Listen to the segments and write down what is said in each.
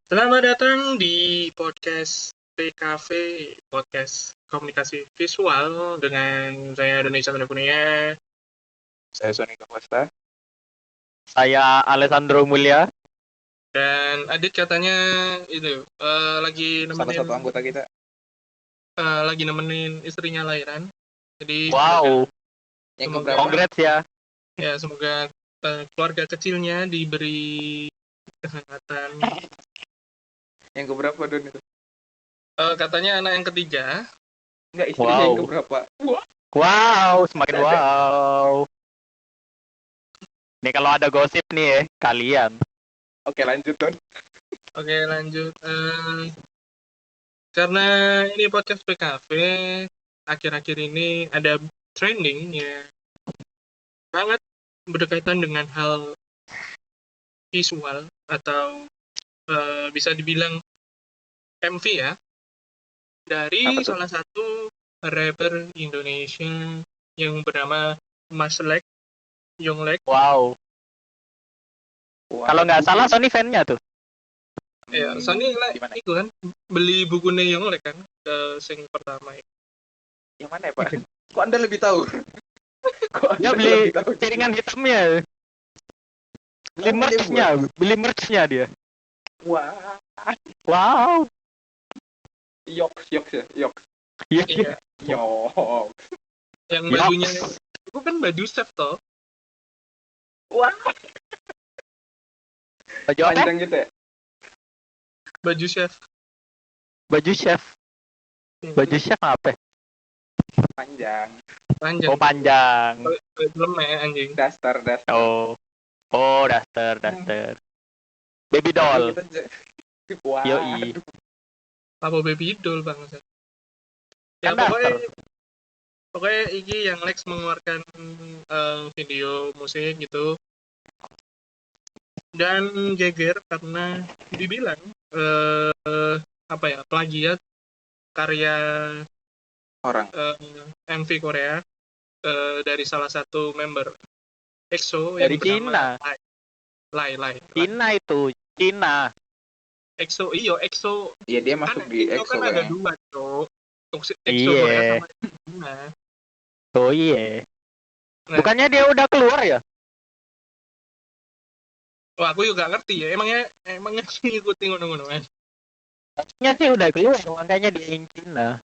Selamat datang di podcast PKV, podcast komunikasi visual dengan saya Indonesia Kunia. Saya Sony Costa. Saya Alessandro Mulia. Dan Adit katanya itu lagi Salah nemenin satu anggota kita. lagi nemenin istrinya lahiran. Jadi Wow, Yang semoga keberapa? congrats ya. ya semoga keluarga kecilnya diberi kesehatan. Yang keberapa Don itu? Katanya anak yang ketiga. Enggak, istrinya Wow. yang keberapa? Wow, semakin wow. Nih kalau ada gosip nih ya, kalian. Oke, lanjut Don. Oke, lanjut. Karena ini podcast PKV, akhir-akhir ini ada trending ya sangat berdekatan dengan hal visual atau bisa dibilang MV ya, dari Apa tuh? salah satu rapper Indonesia yang bernama Mas Lek, Yonglek. Wow. Kalau nggak salah Sony fan-nya tuh. Ya, Sony Gimana? itu kan beli bukunya Yonglek kan ke sing pertama. Yang mana ya Pak? Kok Anda lebih tahu? Kok Dia Anda beli lebih tahu? piringan hitamnya. Beli Oh, dia merch-nya dia. Wah, Wow. yoks ya, yoks. Iya. Iya, Yoks. yang Yoks. bajunya itu kan baju chef toh. Wah, Baju apa? panjang gitu ya? Baju chef. Baju chef. Baju chef apa? Panjang. Panjang. Oh, panjang. Lemek anjing. Daster. Oh, daster. Baby doll. Wah. Yoi. Apa baby doll banget. Ya Kan pokoknya iki yang Lex mengeluarkan video musik gitu. Dan geger karena dibilang plagiat karya Orang. MV Korea dari salah satu member EXO Dari yang bernama Cina. Lai. Cina itu. Cina. EXO, EXO. Iya, dia masuk Kan di EXO EXO kan ada kayaknya. dua, Cok. EXO Iya. Korea sama Cina. Oh iya. Nah. Bukannya dia udah keluar ya? Wah, aku juga ngerti ya. Emangnya ngikutin ngono-ngono kan. Harusnya sih udah keluar, makanya dia yang Cina.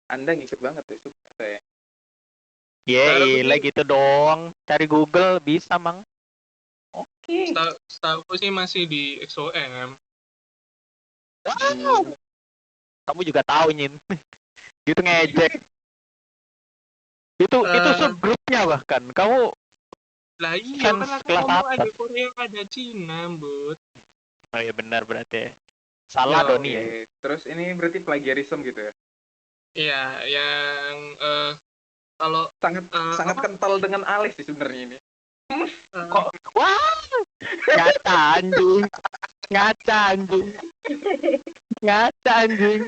Anda ngikut banget itu saya. Yeay, like gitu dong. Cari Google bisa, Mang. Oke. Setahu sih masih di EXO-M. Wow. Kamu juga tahu, Nyin. Gitu ngejek. Itu subgrupnya bahkan. Kamu Lah iya fans kan aku kelas ngomong atas. ada Korea, ada Cina, Bud. Oh iya benar berarti. Salah Yo, Doni ya. Terus ini berarti plagiarism gitu ya? Iya, yang kalau Sangat kental dengan Alis sih sebenarnya ini. Kok wah. Ngaca anjing.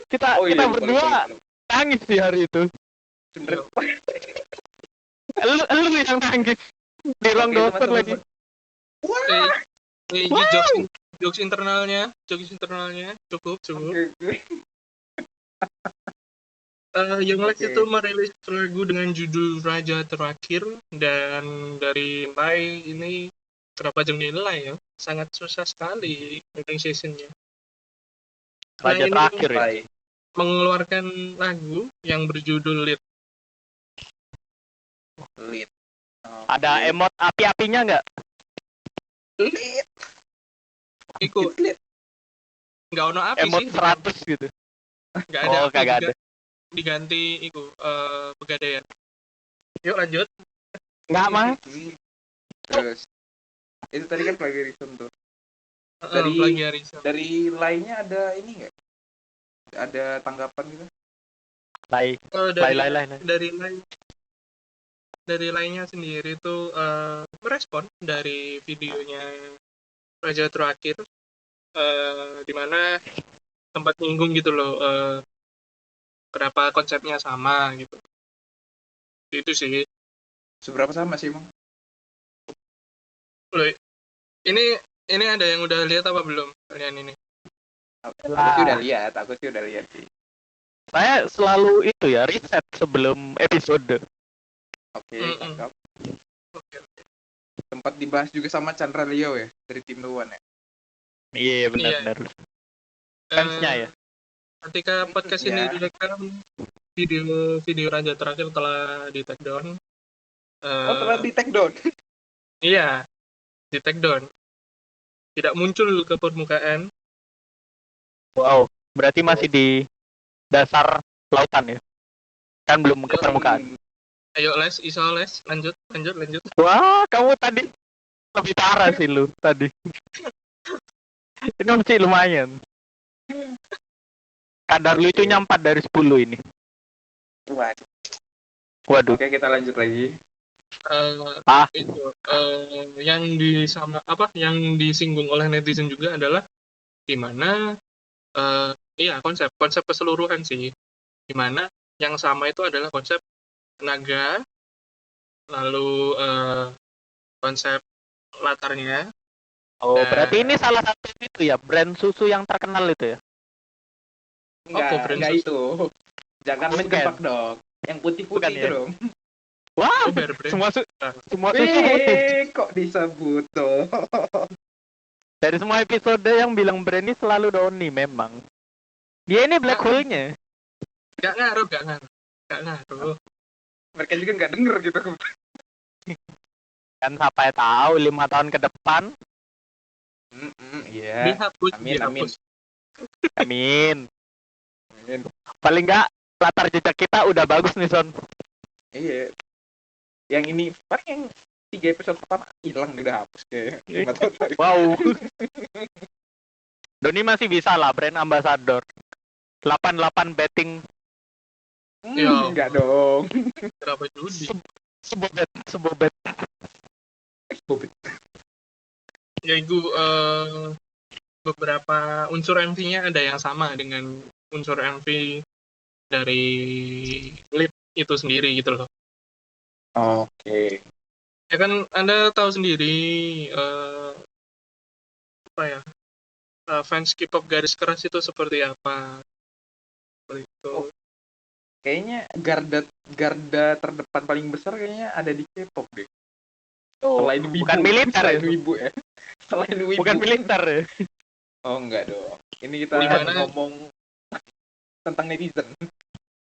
Kita berdua tangis di hari itu. Sebenarnya Lu yang tangis di ruang dokter lagi. ini jokes internalnya cukup. Okay. Yonglek itu merilis lagu dengan judul Raja Terakhir, dan dari Lai ini kenapa dinilai ya sangat susah sekali pronunciation-nya. Raja Terakhir ya. Mengeluarkan lagu yang berjudul Lit. Ada emot api-apinya nggak? Lit. Iku nggak ono api Emot sih. 100 gitu. Nggak ada. Oh, kagak ada. Diganti iku pegadaian. Yuk lanjut. Nggak, Mang. Terus itu tadi kan plagiarism tuh. Plagiarism. Dari lainnya ada ini nggak? Ada tanggapan gitu? Dari lainnya sendiri itu merespon dari videonya Raja Terakhir, di mana tempat nyinggung gitu loh, kenapa konsepnya sama gitu. Itu sih. Seberapa sama sih, Bang? Loh, ini ada yang udah lihat apa belum kalian ini? Aku sih udah lihat sih. Saya selalu itu ya riset sebelum episode. Oke, cakep. Sempat dibahas juga sama Chandra Leo ya dari tim Luan ya. Iya benar. Fansnya ya. Ketika podcast ini Ya. direkam, video Raja terakhir telah di take down. Telah di take down. Iya, di take down. Tidak muncul ke permukaan. Wow, berarti masih di dasar lautan ya? Kan belum ke permukaan. Ayo iso les, lanjut. Wah, kamu tadi lebih parah sih lu tadi. Ini masih lumayan. Kadar lu itu 4 dari 10 ini. Waduh. Oke, kita lanjut lagi. Yang disinggung oleh netizen juga adalah gimana konsep keseluruhan sih, dimana yang sama itu adalah konsep tenaga, lalu konsep latarnya. Berarti ini salah satu itu ya, brand susu yang terkenal itu ya? Enggak itu. Jangan menjebak dong. Yang putih-putih itu dong. Wah, semua susu putih. Kok disebut tuh? Dari semua episode yang bilang brand ini selalu Doni memang. Dia ini black hole-nya. Gak ngaruh. Mereka juga nggak denger gitu. Kan sampai tahu 5 tahun ke depan. Iya. Dihapus. Amin. Paling nggak latar jejak kita udah bagus nih Son. Iya. Yang ini paling yang 3 episode pertama hilang udah hapus kayak. Wow. Doni masih bisa lah brand ambassador. 88 betting. Enggak dong. Berapa judi? Sebobet. Yaitu beberapa unsur MV-nya ada yang sama dengan unsur MV dari Lip itu sendiri gitu loh. Oke. Ya kan Anda tahu sendiri fans K-pop garis keras itu seperti apa. Seperti itu. Kayaknya garda terdepan paling besar kayaknya ada di K-pop deh. Selain wibu. Bukan militer selain wibu ya. Selain wibu. Bukan militer ya. Oh enggak dong. Ini kita ngomong tentang netizen.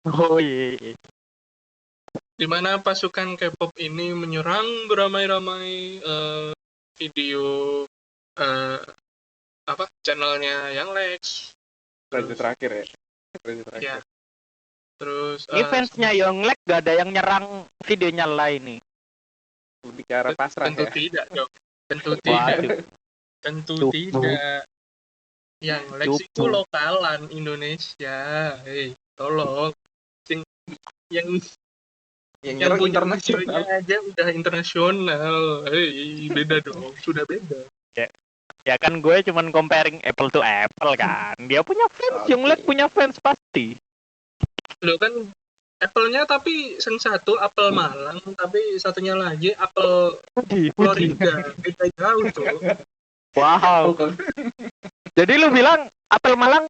Oh iya. Di mana pasukan K-pop ini menyerang beramai-ramai video channelnya yang Lex. Raja terakhir ya. Ya. Terus ini fansnya Yonglek gak ada yang nyerang videonya lain nih. Bicara pasrah tentu ya. Tidak dong. Tentu tidak. Yang Lex itu lokalan Indonesia. Hei, tolong. Yang internasional aja udah internasional. Hei, beda dong. Sudah beda. Ya kan gue cuman comparing apple to apple kan. Dia punya fans, Yonglek punya fans pasti. Loh kan Apple-nya tapi yang satu apel Malang, tapi satunya lagi apel Florida. Beda jauh tuh. Wow. Jadi lu bilang apel Malang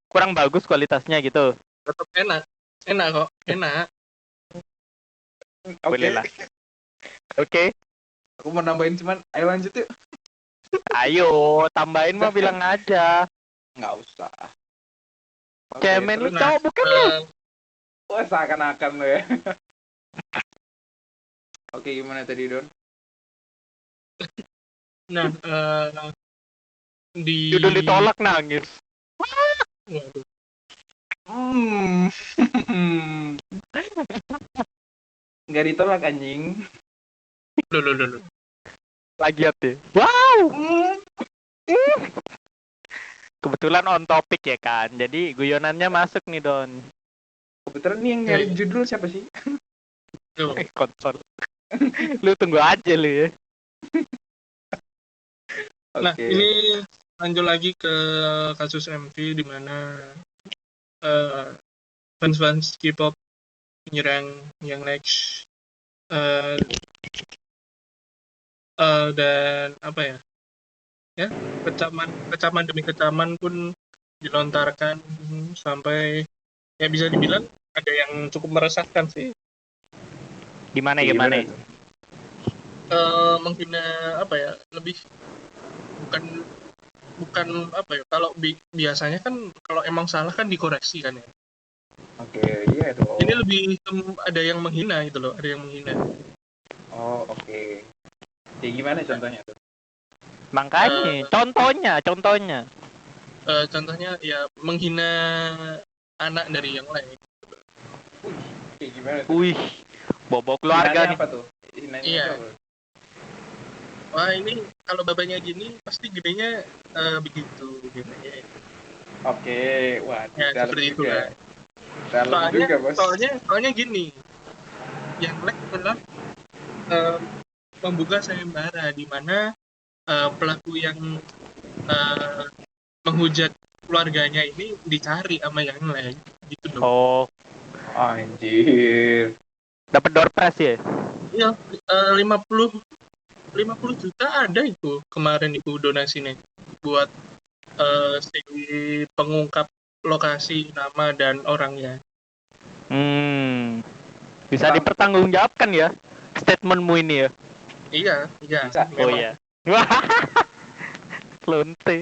kurang bagus kualitasnya gitu. Tetap enak kok, enak. Boleh lah. Oke. Aku mau nambahin cuman ayo lanjut yuk. Ayo, tambahin mah bilang aja. Nggak usah. Cemen lu cowok bukan lu? Wah, seakan-akan lo ya. Oke, gimana tadi, Don? Nah, di judul ditolak nangis. Waduh. Nggak ditolak anjing. Loh. Plagiat ya. Wow. Kebetulan on topic ya kan. Jadi guyonannya masuk nih Don. Kebetulan nih yang nyari judul siapa sih? Konsol. Lu tunggu aja lu ya. Nah, ini lanjut lagi ke kasus MV di mana fans K-pop menyerang yang Lex dan kecaman demi kecaman pun dilontarkan sampai ya bisa dibilang ada yang cukup meresahkan sih. Gimana? tuh? Menghina apa ya, lebih bukan bukan apa ya, kalau biasanya kan kalau emang salah kan dikoreksi kan ya. Oke, iya dong. Ini lebih ada yang menghina gitu loh, ada yang menghina. Oh, oke. Kayak gimana contohnya tuh? Makanya, contohnya. Contohnya ya menghina anak dari yang lain. Kayak gimana tuh? Wih, bobok keluarga Hinanya nih. apa tuh? Hinanya Iya. itu apa? Wah, ini kalau bapaknya gini pasti gedenya begitu gitu ya. Oke, wah, Ya dalam seperti juga. itulah. Dalam juga, Bos. Soalnya gini, yang like adalah eh, membuka sayembara di mana pelaku yang eh, menghujat keluarganya ini dicari sama yang lain gitu dong. Oh, Anjir. dapat door prize ya? Iya, 50 juta ada itu kemarin itu donasinya buat si pengungkap lokasi, nama dan orangnya. Bisa dipertanggungjawabkan ya statementmu ini ya? Iya. Bisa, Oh memang. iya. Wah, lonte.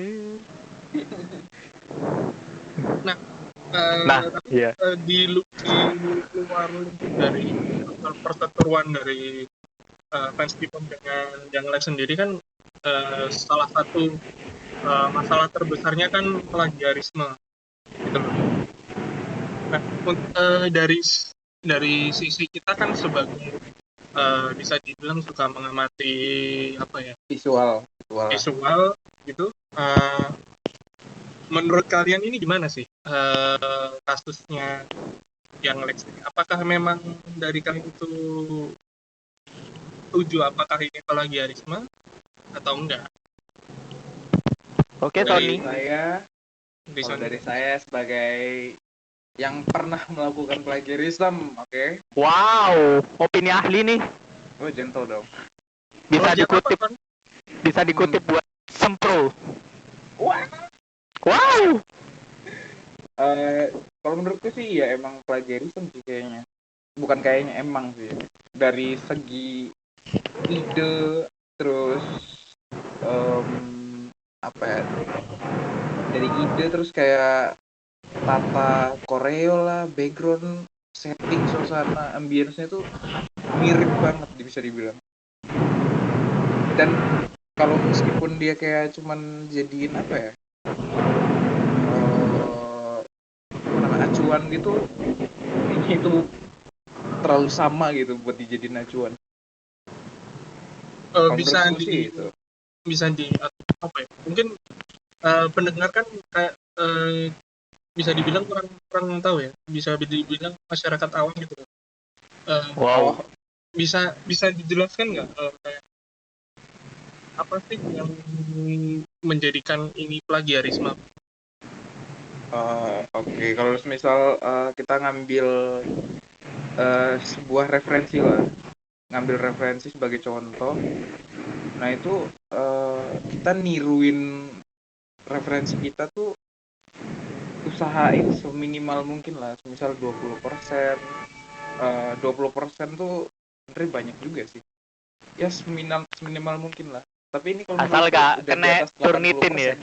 Nah, tapi Iya. di luar lingkup dari perseteruan dari fans K-pop dengan yang lain sendiri kan salah satu masalah terbesarnya kan plagiarisme gitu loh. Nah, dari sisi kita kan sebagai bisa dibilang suka mengamati apa ya, Visual. visual gitu. Menurut kalian ini gimana sih kasusnya yang Lex ini? Apakah memang dari kalian itu setuju apakah ini plagiarisme atau enggak? Oke, Sony. Dari saya sebagai yang pernah melakukan plagiarism, oke? Wow, opini ahli nih. Oh, gentle dong. Bisa Plagiat dikutip, apa, kan? bisa dikutip buat sempro. Wah. Wow. Kalau menurutku sih ya emang plagiarism sih kayaknya. Bukan kayaknya, emang sih. Dari segi ide, terus apa ya? Dari ide terus kayak tata koreo lah, background, setting, suasana, ambience-nya tuh mirip banget bisa dibilang. Dan kalau meskipun dia kayak cuman jadiin apa ya, acuan gitu, ini itu terlalu sama gitu buat dijadiin acuan. Bisa di apa ya, mungkin pendengar kan kayak bisa dibilang kurang tahu ya, bisa dibilang masyarakat awam gitu. Wow. Bisa dijelaskan nggak kayak apa sih yang menjadikan ini plagiarisme? Oke, kalau misal kita ngambil sebuah referensi lah, ngambil referensi sebagai contoh, nah itu kita niruin referensi kita tuh usahain seminimal mungkin lah, misal 20%, 20% tuh sebenarnya banyak juga sih, ya seminimal mungkin lah. Tapi ini kalau asal gak udah di kena atas 80%. turnitin ya.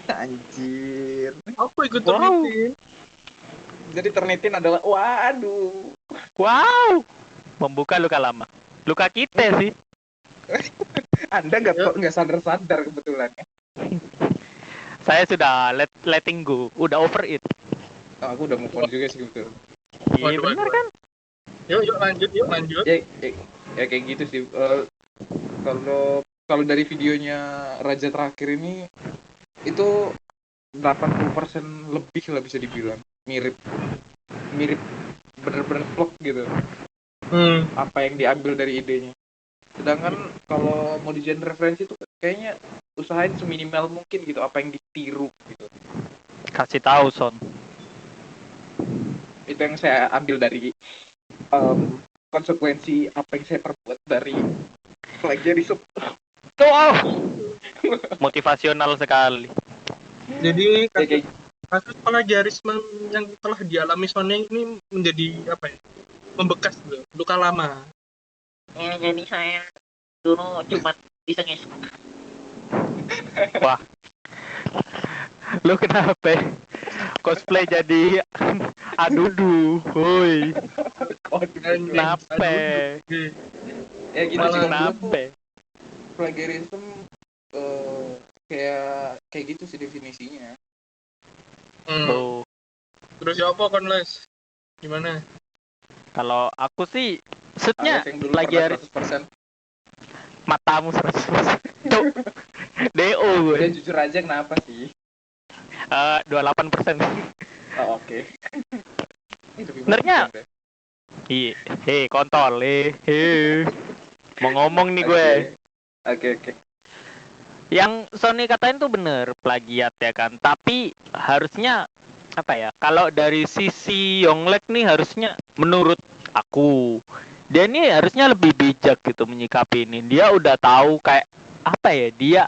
Anjir. Apa ikut turnitin? Jadi turnitin adalah waduh. Wow. Membuka luka lama. Luka kita sih. Anda nggak sadar kebetulan ya. Saya sudah letting go, udah over it. Aku udah move on juga sih betul. Iya benar kan? Yuk lanjut. Ya kayak gitu sih. Kalau dari videonya Raja terakhir ini itu 80% lebih lah bisa dibilang mirip bener-bener vlog gitu. Apa yang diambil dari idenya. Sedangkan kalau mau dijadiin referensi tuh kayaknya usahain seminimal mungkin gitu, apa yang ditiru gitu. Kasih tahu Son. Itu yang saya ambil dari konsekuensi apa yang saya perbuat dari plagiarisme. Wow. Motivasional sekali. Jadi Ya, kayak kasus plagiarisme yang telah dialami Sony ini menjadi apa ya? Membekas gitu, luka lama. Ya, jadi saya dulu cuma iseng-iseng. Wah, lu kenapa? Cosplay jadi adudu, woi. Kenapa? ya gitu Malah sih kalau menurut Kenapa? plagiarism kayak gitu sih definisinya. Oh, Terus ya apa kon Les? Gimana? kalau aku sih maksudnya Alias yang dulu plagiaris pernah 100%. matamu 100%. Cuk. DO gue. Udah jujur aja kenapa sih? 28%. Oh, oke. Ini lebih Sebenarnya bagus deh. Iya, kontol, mau ngomong nih gue. Oke. Yang Sony katain tuh bener plagiat ya kan, tapi harusnya apa ya? Kalau dari sisi Yonglek nih harusnya menurut aku dia nih harusnya lebih bijak gitu menyikapi ini. Dia udah tahu kayak apa ya? Dia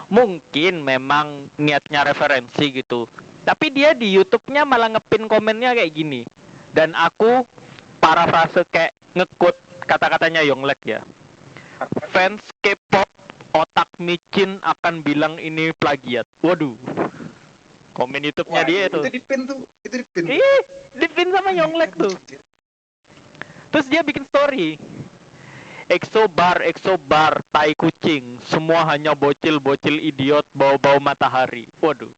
mungkin memang niatnya referensi gitu. Tapi dia di YouTube-nya malah ngepin komennya kayak gini. Dan aku parafrase kayak ngekut kata-katanya Yonglek ya. Fans K-pop otak micin akan bilang ini plagiat. Waduh. Komen YouTube-nya Wah, dia itu. Itu dipin tuh. Ih, dipin sama Yonglek tuh. Terus dia bikin story. EXO bar, tai kucing. Semua hanya bocil-bocil idiot bau-bau matahari. Waduh.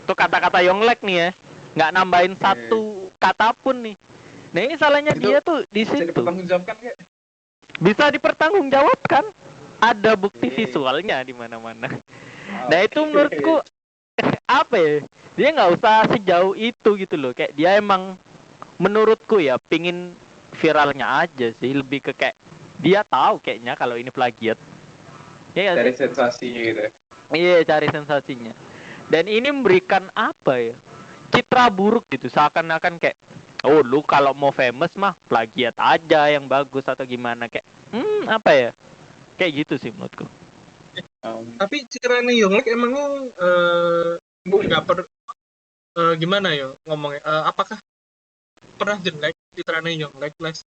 Itu kata-kata Yonglek nih ya. Nggak nambahin satu kata pun nih. Nah ini salahnya Itu dia tuh di Bisa situ. dipertanggungjawabkan nggak? Bisa dipertanggungjawabkan. Ada bukti Oke. visualnya di mana-mana. Nah itu menurutku apa ya? Dia nggak usah sejauh itu gitu loh. Kayak dia emang menurutku ya pingin viralnya aja sih. Lebih ke kayak dia tahu kayaknya kalau ini plagiat. Ya nggak Dari sih? sensasinya gitu. Iya cari sensasinya. Dan ini memberikan apa ya? Citra buruk gitu. Seakan-akan kayak oh lu kalau mau famous mah plagiat aja yang bagus atau gimana kayak apa ya? Kayak gitu sih menurutku. Tapi cirane Yonglek emangnya nggak gimana ya ngomongnya? Apakah pernah jelek citrane Yonglek Les?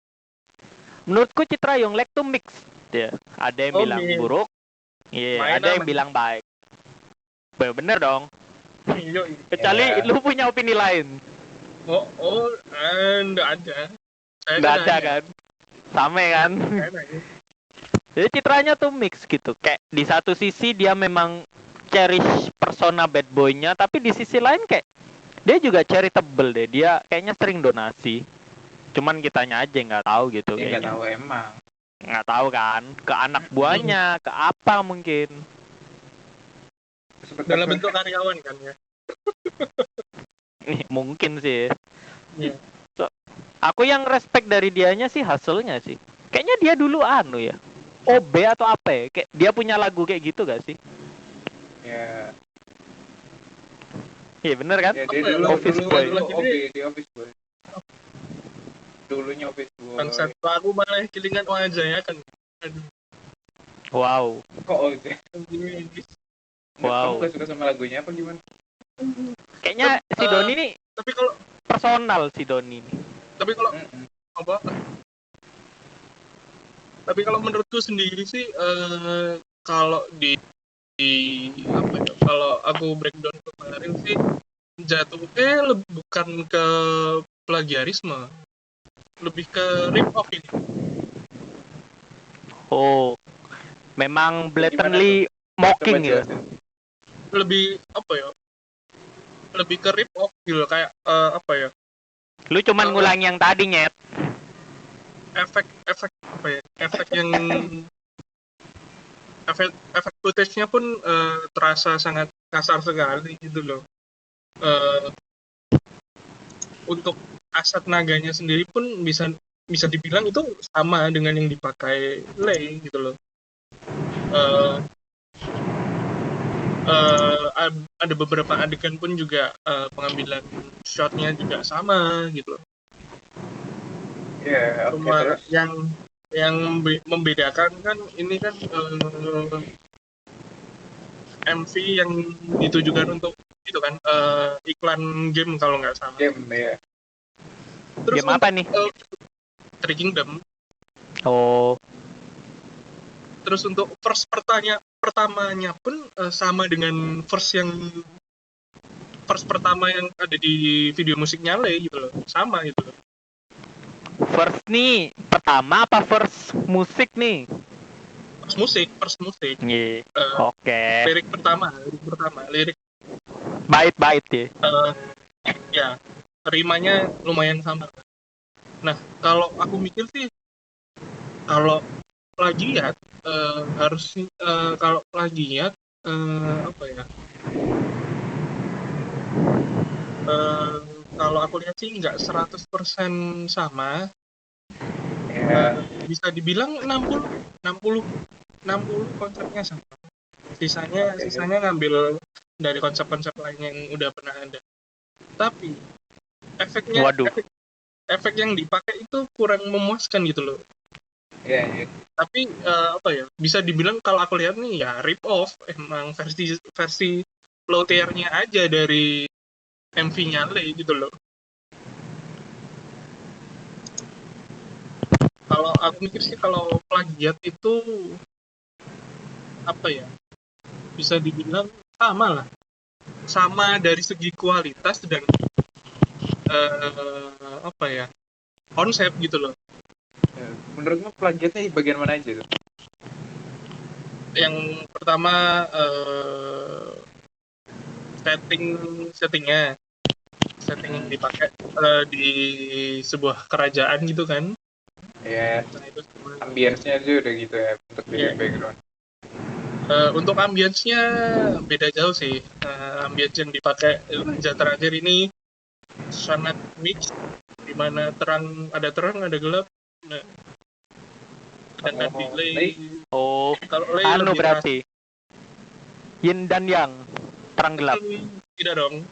Menurutku citra Yonglek tuh mix ya. Ada yang bilang mix. buruk, iya, Main ada yang aman. bilang baik. Bener dong. Iya. Kecuali Ya. lu punya opini lain. Nggak ada. Saya Nggak ada kan? Sama kan? Saya nanya. Jadi citranya tuh mix gitu. Kayak di satu sisi dia memang cherish persona bad boy-nya, tapi di sisi lain kayak dia juga charitable deh. Dia kayaknya sering donasi. Cuman kitanya aja nggak tahu gitu Ya nggak kayaknya. tahu emang. Nggak tahu kan? Ke anak buahnya, ke apa mungkin? Dalam bentuk karyawan kan ya. Mungkin sih. Iya. Aku yang respect dari dianya sih hasilnya sih. Kayaknya dia dulu anu ya. OB atau apa ya? Kayak dia punya lagu kayak gitu gak sih? Ya. Iya bener kan? Ya dia Apa ya, dulu Office dulu Boy. dulu OB di Office Boy. Dulunya Office Boy. Bangsat aku malah kelingan aja ya kan. Aduh. Wow. Kok OB? Wow. Kamu gak suka sama lagunya apa gimana? Kayaknya si Doni nih Tapi kalau personal si Doni nih. apa? Tapi kalau menurutku sendiri sih kalau di apa ya? Kalau aku breakdown kemarin sih jatuhnya bukan ke plagiarisme, lebih ke rip off ini. Oh. Memang blatantly mocking Coba ya. jelasin. Lebih apa ya? Lebih ke rip off gitu kayak apa ya? Lu cuman ngulang yang tadi nyet. Efek apa ya? Efek footage-nya pun terasa sangat kasar sekali gitu loh. Untuk aset naganya sendiri pun bisa dibilang itu sama dengan yang dipakai Lei gitu loh. Ada beberapa adegan pun juga pengambilan shotnya juga sama gitu loh. Ya, oke, Cuma terus. yang membedakan kan ini kan MV yang ditujukan untuk itu kan iklan game kalau nggak salah. Game ya. Terus Game apa nih? Three Kingdom. Oh, Terus untuk verse pertamanya pun sama dengan verse pertama yang ada di video musiknya Le gitu loh, sama gitu loh. first nih pertama apa first musik nih? First musik. Iya. Eh, Oke. lirik pertama, lirik Bait-bait ya. ya rimanya lumayan sama. Nah, kalau aku mikir sih kalau plagiat harus kalau plagiat apa ya? Kalau aku lihat sih nggak 100% sama. Ya. Bisa dibilang 60 konsepnya sama. Sisanya ngambil dari konsep-konsep lain yang udah pernah ada. Tapi efeknya Waduh. efek yang dipakai itu kurang memuaskan gitu loh. Ya. Tapi apa ya? Bisa dibilang kalau aku lihat nih ya rip off emang versi low tier-nya aja dari MV-nya Le gitu loh. Kalau aku mikir sih kalau plagiat itu apa ya? Bisa dibilang sama lah. Sama dari segi kualitas dan apa ya? Konsep gitu loh. Menurutmu plagiatnya di bagian mana aja tuh? Yang pertama setting yang dipakai di sebuah kerajaan gitu kan. Ya, Nah, itu ambience-nya aja udah gitu ya untuk bikin background. untuk ambience-nya beda jauh sih. Ambience yang dipakai Raja Terakhir ini sangat mix, dimana ada terang, ada gelap. Nah, dan delay. Oh, Kalau Le anu lebih berarti yin dan yang, terang gelap, tidak dong,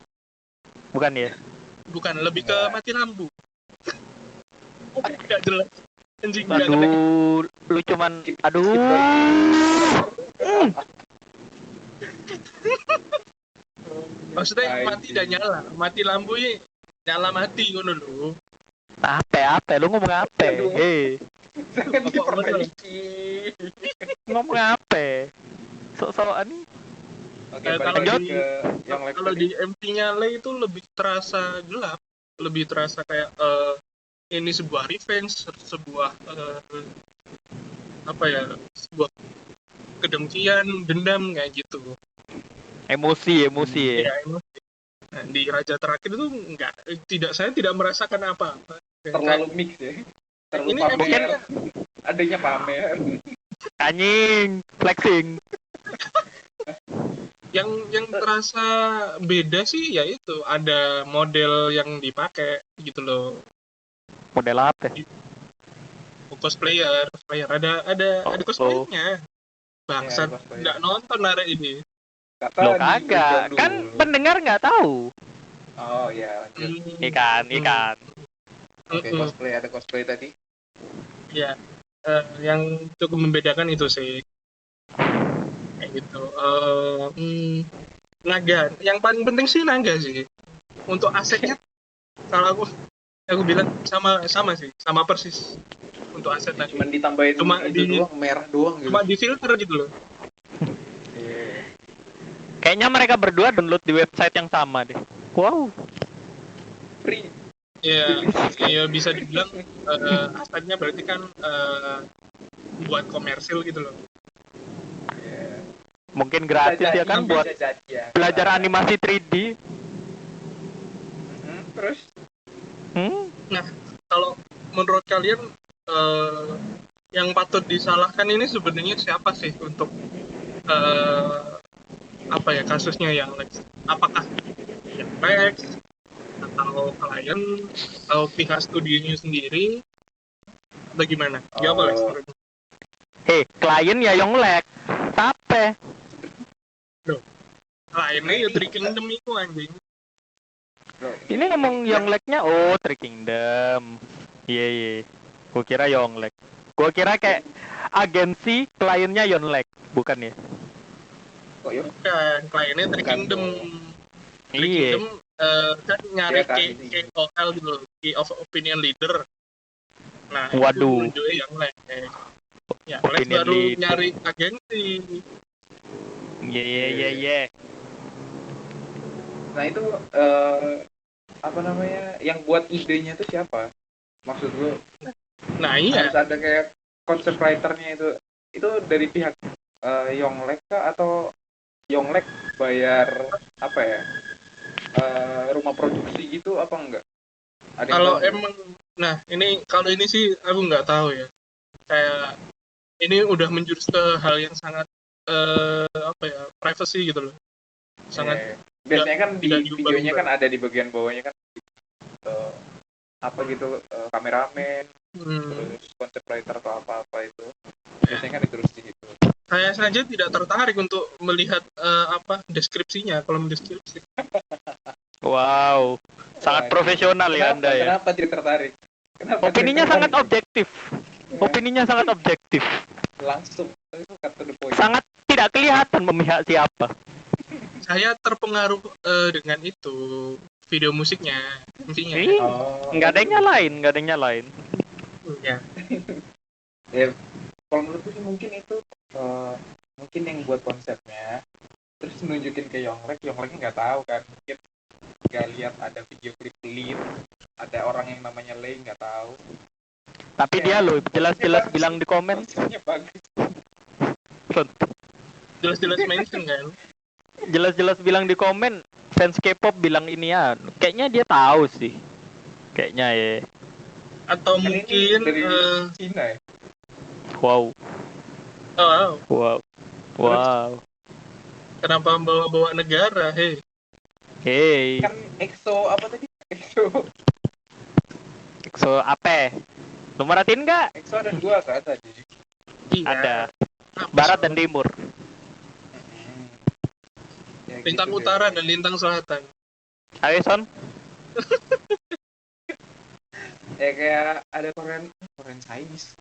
bukan ya? bukan, lebih ke mati lampu. Tidak jelas. Anjing nggak kena. Aduh, lu cuman, aduh. Maksudnya mati dan nyala, mati lampu ya nyala mati ngono lho. Apa? Lu ngomong apa? Hei, Jangan Apa diperbaiki. ngomong apa? Sok-sokan nih. Oke, kalau balik di- ke yang live Kalau tadi. di MV-nya Le itu lebih terasa gelap, lebih terasa kayak ini sebuah revenge, sebuah apa ya, sebuah kedengkian, dendam kayak gitu. Emosi ya. Ya, emosi. Nah, di Raja Terakhir itu saya tidak merasakan apa-apa. Terlalu mix ya. Terlalu Ini pamer. MV-nya Adanya pamer. Anjing, flexing. yang terasa beda sih ya itu ada model yang dipakai gitu loh. Model apa? Cosplayer ada Oh. cosplaynya. Bangsat, Ya, cosplayer. nggak nonton hari ini. Kata Lo di kagak, breakdown kan dulu. pendengar nggak tahu. Oh ya, lanjut. Ikan. Oke, cosplay, ada cosplay tadi. Ya, yang cukup membedakan itu sih kayak gitu. Naga, yang paling penting sih naga sih. Untuk asetnya, kalau aku bilang sama sih, sama persis untuk aset tadi. Cuman ditambahin Cuma itu doang, merah doang gitu. Cuma di filter gitu loh. Iya. Kayaknya mereka berdua download di website yang sama deh. Wow. Free. Ya bisa dibilang asetnya berarti kan buat komersil gitu loh. Iya. Mungkin gratis ya kan buat Bisa jadi ya. belajar animasi 3D. Terus Nah, kalau menurut kalian yang patut disalahkan ini sebenarnya siapa sih untuk apa ya kasusnya yang Lex? Apakah yang Lex atau klien atau pihak studionya sendiri atau gimana? Jawab Lex. Klien ya Yonglek. Tape. Kliennya ya Three Kingdom itu anjing. Ini ngomong Yongleknya, oh Three Kingdom. Iya. Gua kira Yonglek. Gua kira kayak agensi kliennya Yonglek, bukan ya? kok yuk? Bukan, kliennya Three Bukan Kingdom. dong. Greg Iya. Hindem kan nyari Iya kan, KOL gitu loh, Key of Opinion Leader. Nah, Waduh. itu nunjukin Yonglek. Yonglek Opinion baru leader. nyari agensi. Iya. Nah itu apa namanya? Yang buat idenya itu siapa? Maksud lu Nah iya, harus ada kayak konsep writernya itu. Itu dari pihak Yonglek kah atau Yonglek bayar apa ya? Rumah produksi gitu apa enggak? Ada yang kalau tahu nggak? emang, nah kalau ini sih aku nggak tahu ya. Kayak ini udah menjurus ke hal yang sangat apa ya, privacy gitu loh. Sangat Biasanya kan tidak di videonya diubah-ubah. kan ada di bagian bawahnya kan apa gitu kameramen terus konsep writer atau apa itu biasanya kan ditulis di situ. Saya saja tidak tertarik untuk melihat apa deskripsinya, kolom deskripsi. Wow. Sangat Wah, profesional ya Anda ya. Kenapa tidak tertarik? Kenapa Opininya tidak sangat tertarik? objektif. Opininya sangat objektif. Langsung itu cut to the point. Sangat tidak kelihatan memihak siapa. Saya terpengaruh dengan itu video musiknya, intinya. Ih, Oh, nggak ada yang nyalain. Ya. ya kalau menurutku sih mungkin itu mungkin yang buat konsepnya terus nunjukin ke Yongleknya nggak tahu kan, mungkin nggak lihat ada video klip lead, ada orang yang namanya Lei nggak tahu. Tapi Ya, dia loh jelas-jelas konsepnya bilang di komen. konsepnya bagus. Jelas-jelas mention kan. Jelas-jelas bilang di komen. Fans K-pop bilang ini ya. Kayaknya dia tahu sih. Kayaknya ya. Atau Kan ini mungkin dari Cina ya. Wow. oh, Wow. kenapa bawa-bawa negara, hei. Hey. Kan EXO apa tadi? So apa? Lu merhatiin nggak? EXO ada 2 kan tadi. Iya. Ada. Apa Barat sih? dan timur. Ya, Lintang gitu utara deh. dan lintang selatan. Ayo Son. Ya kayak ada Korean Chinese.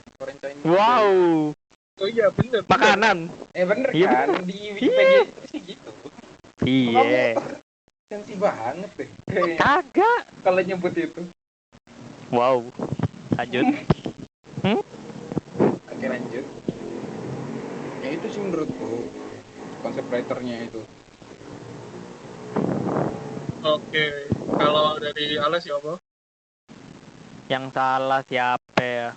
Wow. Oh iya, bener. Makanan. Bener Iya, kan bener. di Wikipedia itu sih gitu. Iya. Sensi banget deh. Kayaknya Kagak. kalau nyebut itu. Wow. Lanjut. Oke lanjut. Ya itu sih menurutku konsep writernya itu. Oke, kalau dari Ales ya apa? Yang salah siapa ya?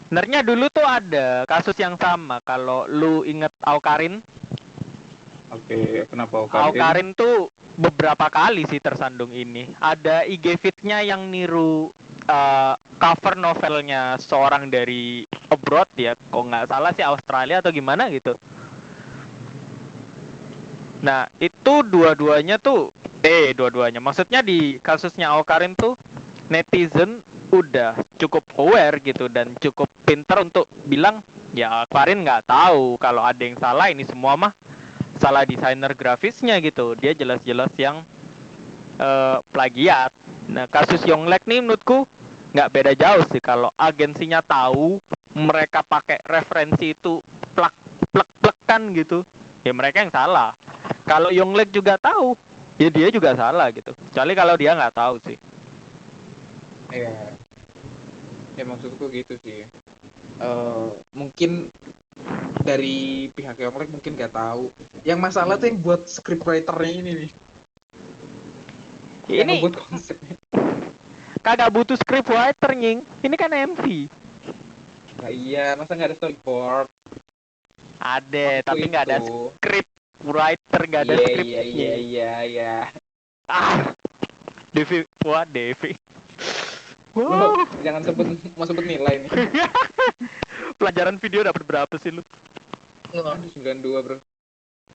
Sebenarnya dulu tuh ada kasus yang sama. Kalau lu inget Aukarin, Oke, kenapa Aukarin tuh beberapa kali sih tersandung ini. Ada IG feed-nya yang niru cover novelnya seorang dari abroad ya. Kok nggak salah sih Australia atau gimana gitu. Nah, itu dua-duanya. Maksudnya di kasusnya Aukarin tuh netizen udah cukup aware gitu dan cukup pintar untuk bilang ya Aukarin nggak tahu kalau ada yang salah, ini semua mah salah desainer grafisnya gitu. Dia jelas-jelas yang plagiat. Nah, kasus Yonglek nih menurutku nggak beda jauh sih. Kalau agensinya tahu mereka pakai referensi itu plek-plekan gitu, ya mereka yang salah. Kalau Yonglek juga tahu, ya dia juga salah gitu. Kecuali kalau dia nggak tahu sih. Iya. Ya maksudku gitu sih. Mungkin dari pihak Yonglek mungkin nggak tahu. Yang masalah tuh yang buat scriptwriternya ini nih. Yang Ini buat konsepnya. kagak butuh scriptwriter nying. Ini kan MV. Nah, iya, masa nggak ada storyboard? Ada, Maksudku tapi nggak ada itu. script writer, nggak ada scriptnya. Iya. Ah, Devi. Lu Wow, jangan mau sebut nilai nih. pelajaran video dapat berapa sih lu? Aduh, 92 bro.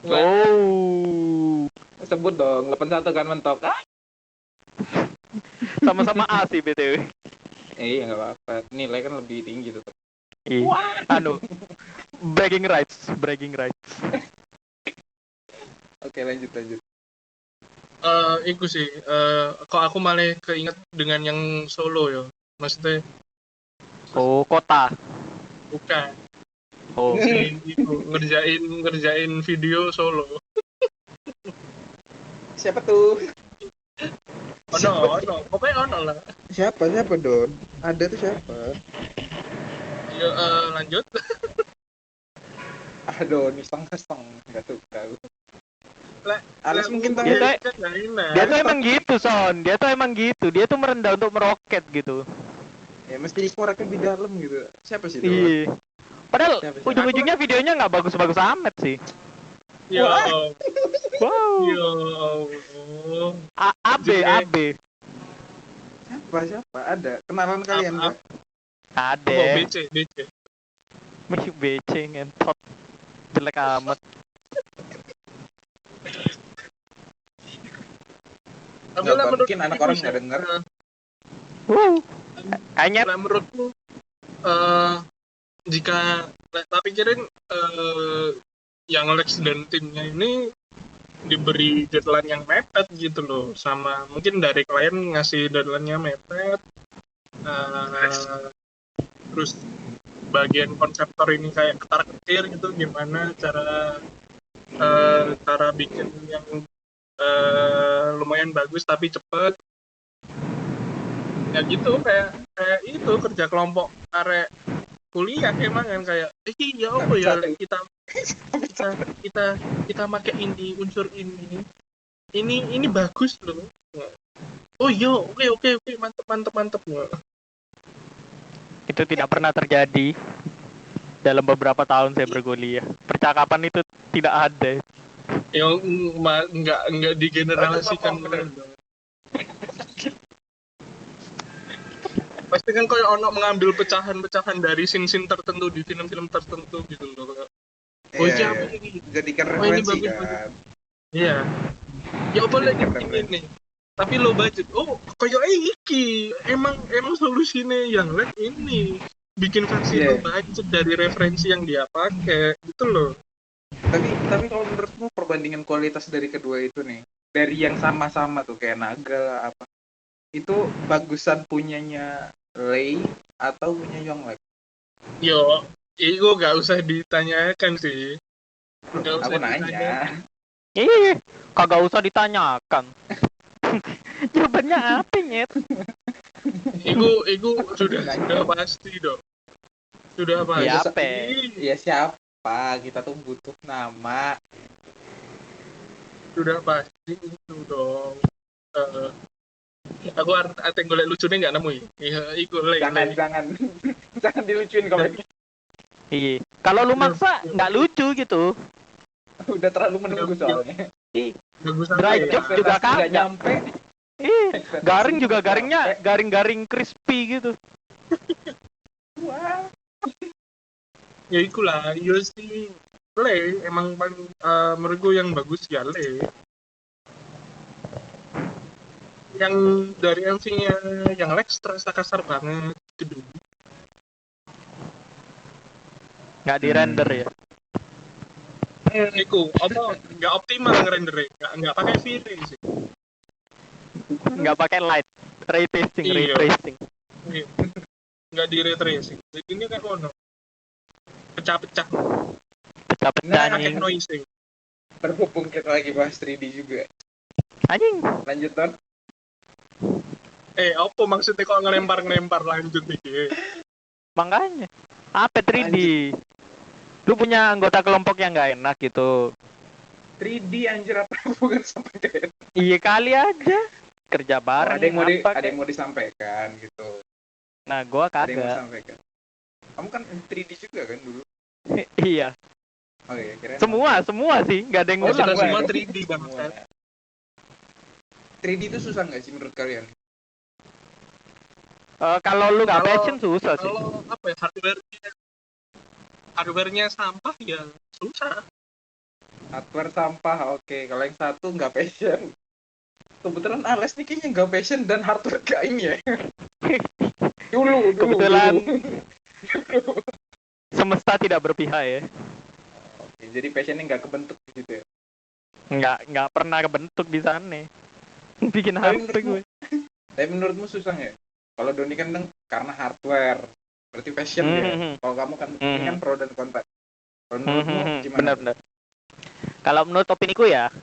Oh, Sebut dong, 81 kan mentok. sama-sama A sih BTW. Iya nggak apa-apa. Nilai kan lebih tinggi tuh. Anu, bragging rights. Oke lanjut. Iku sih, kok aku malah keinget dengan yang solo ya. Maksudnya Oh, kota. bukan Oh, si itu ngerjain video solo. Siapa tuh? Ono, pokoknya ono lah. Siapa Don? Ada tuh siapa? Ya, lanjut. Aduh, nih setengah nggak tahu. Lah, Alis mungkin tahu. Dia- kan nggak enak. Dia tuh emang gitu, Son. Dia tuh emang gitu. Dia tuh merendah untuk meroket gitu. Ya mesti dikorekkan di dalam gitu. Siapa sih Don? Iya. Padahal Siapa sih? ujung-ujungnya videonya nggak bagus-bagus amat sih. Yo, Wow. yo. AB, Jadi kayak- AB. Siapa? Ada. Kenalan kalian Apa? nggak? Ada. Oh, BC. BC ngentot. Jelek amat. Tapi Nggak, lah Bang. menurut Mungkin anak aku orang sih, nggak denger. Wow. Anyet. lah menurutku jika tak pikirin yang Lex dan timnya ini diberi deadline yang mepet gitu loh, sama mungkin dari klien ngasih deadline-nya mepet, terus bagian konseptor ini kayak ketar-ketir gitu, gimana cara bikin yang lumayan bagus tapi cepet ya gitu, kayak itu kerja kelompok arek kuliah emang kan, kayak iya apa ya kita pakai ini unsur ini bagus loh. Oh iya, oke mantep. Itu tidak pernah terjadi dalam beberapa tahun saya berkuliah. Percakapan itu tidak ada. Ya nggak digeneralisasikan. Pasti kan kayak ono mengambil pecahan-pecahan dari scene-scene tertentu di film-film tertentu gitu loh. Oh iya, apa ini? Jadikan Oh, ini referensi bagus, kan. Iya. Ya apa lagi Jadikan referensi. ini nih. Tapi low budget. Oh, kayak iki. Emang solusinya yang lain ini. Bikin versi Iya. low budget dari referensi yang dia pakai gitu loh. Tapi kalau menurutmu perbandingan kualitas dari kedua itu nih, dari yang sama-sama tuh kayak Naga lah apa, itu bagusan punyanya Lei atau punya Yonglek? Yo, itu gak usah ditanyakan sih. Gak usah Aku nanya. Ih, kagak usah ditanyakan. Jawabannya apa, Nyet? Itu sudah pasti dong. Sudah pasti. Ya, apa? Ya siapa? Kita tuh butuh nama. Sudah pasti itu dong. Aku ate golek lucune nggak nemu ya. Iya, iku Jangan dilucuin kalau ini. Iya. Kalau lu maksa nggak lucu gitu. Udah terlalu menunggu soalnya. bagus Dry ya. job juga Ekspektasi nggak kagak. nyampe. Ih, Ekspektasi garing juga nggak garingnya nyampe. garing-garing crispy gitu. Wah. Ya ikulah, yo si Le emang paling menurut gue yang bagus ya Le. Yang dari MV-nya yang Lex terasa kasar banget gitu. Nggak di render ya. Iku apa nggak optimal ngerender, nggak pakai V-Ray sih. Nggak pakai light. Ray tracing, ray Iya. tracing. Iya. Nggak di ray tracing. Jadi ini kan ono pecah-pecah, Pecah-pecah pakai anjing. noising. Berhubung kita lagi bahas 3D juga. Anjing. Lanjut Ton. Apa maksudnya kok ngelempar lanjut nih? Makanya. Apa 3D? Lu punya anggota kelompok yang nggak enak gitu. 3D anjir apa bukan sampai kayak. Iya kali aja. Kerja bareng. Ada apa yang kek. mau disampaikan gitu. Nah, gua Ada yang mau kagak. disampaikan. Kamu kan 3D juga kan dulu. Iya. Oh iya, kira Semua sih. Nggak ada yang Oh, ngulang. kita gua. semua 3D Semua. banget. 3D itu susah nggak sih menurut kalian? Kalau lu nggak Kalau- passion susah sih. Kalau apa ya, hardware-nya sampah ya susah. Hardware sampah, oke. Kalau yang satu nggak passion. Kebetulan Ales nih kayaknya nggak passion dan hardware gak ini ya. dulu. Kebetulan Dulu. semesta tidak berpihak ya. Oke, jadi passionnya nggak kebentuk gitu ya. Nggak pernah kebentuk di sana. Bikin Tapi HP gue. Tapi menurutmu susah nggak? Kalau Doni kan karena hardware, berarti passion ya. Kalau kamu kan ini kan pro dan kontra. Kalau menurutmu gimana? Benar-benar. Kalau menurut opiniku ya,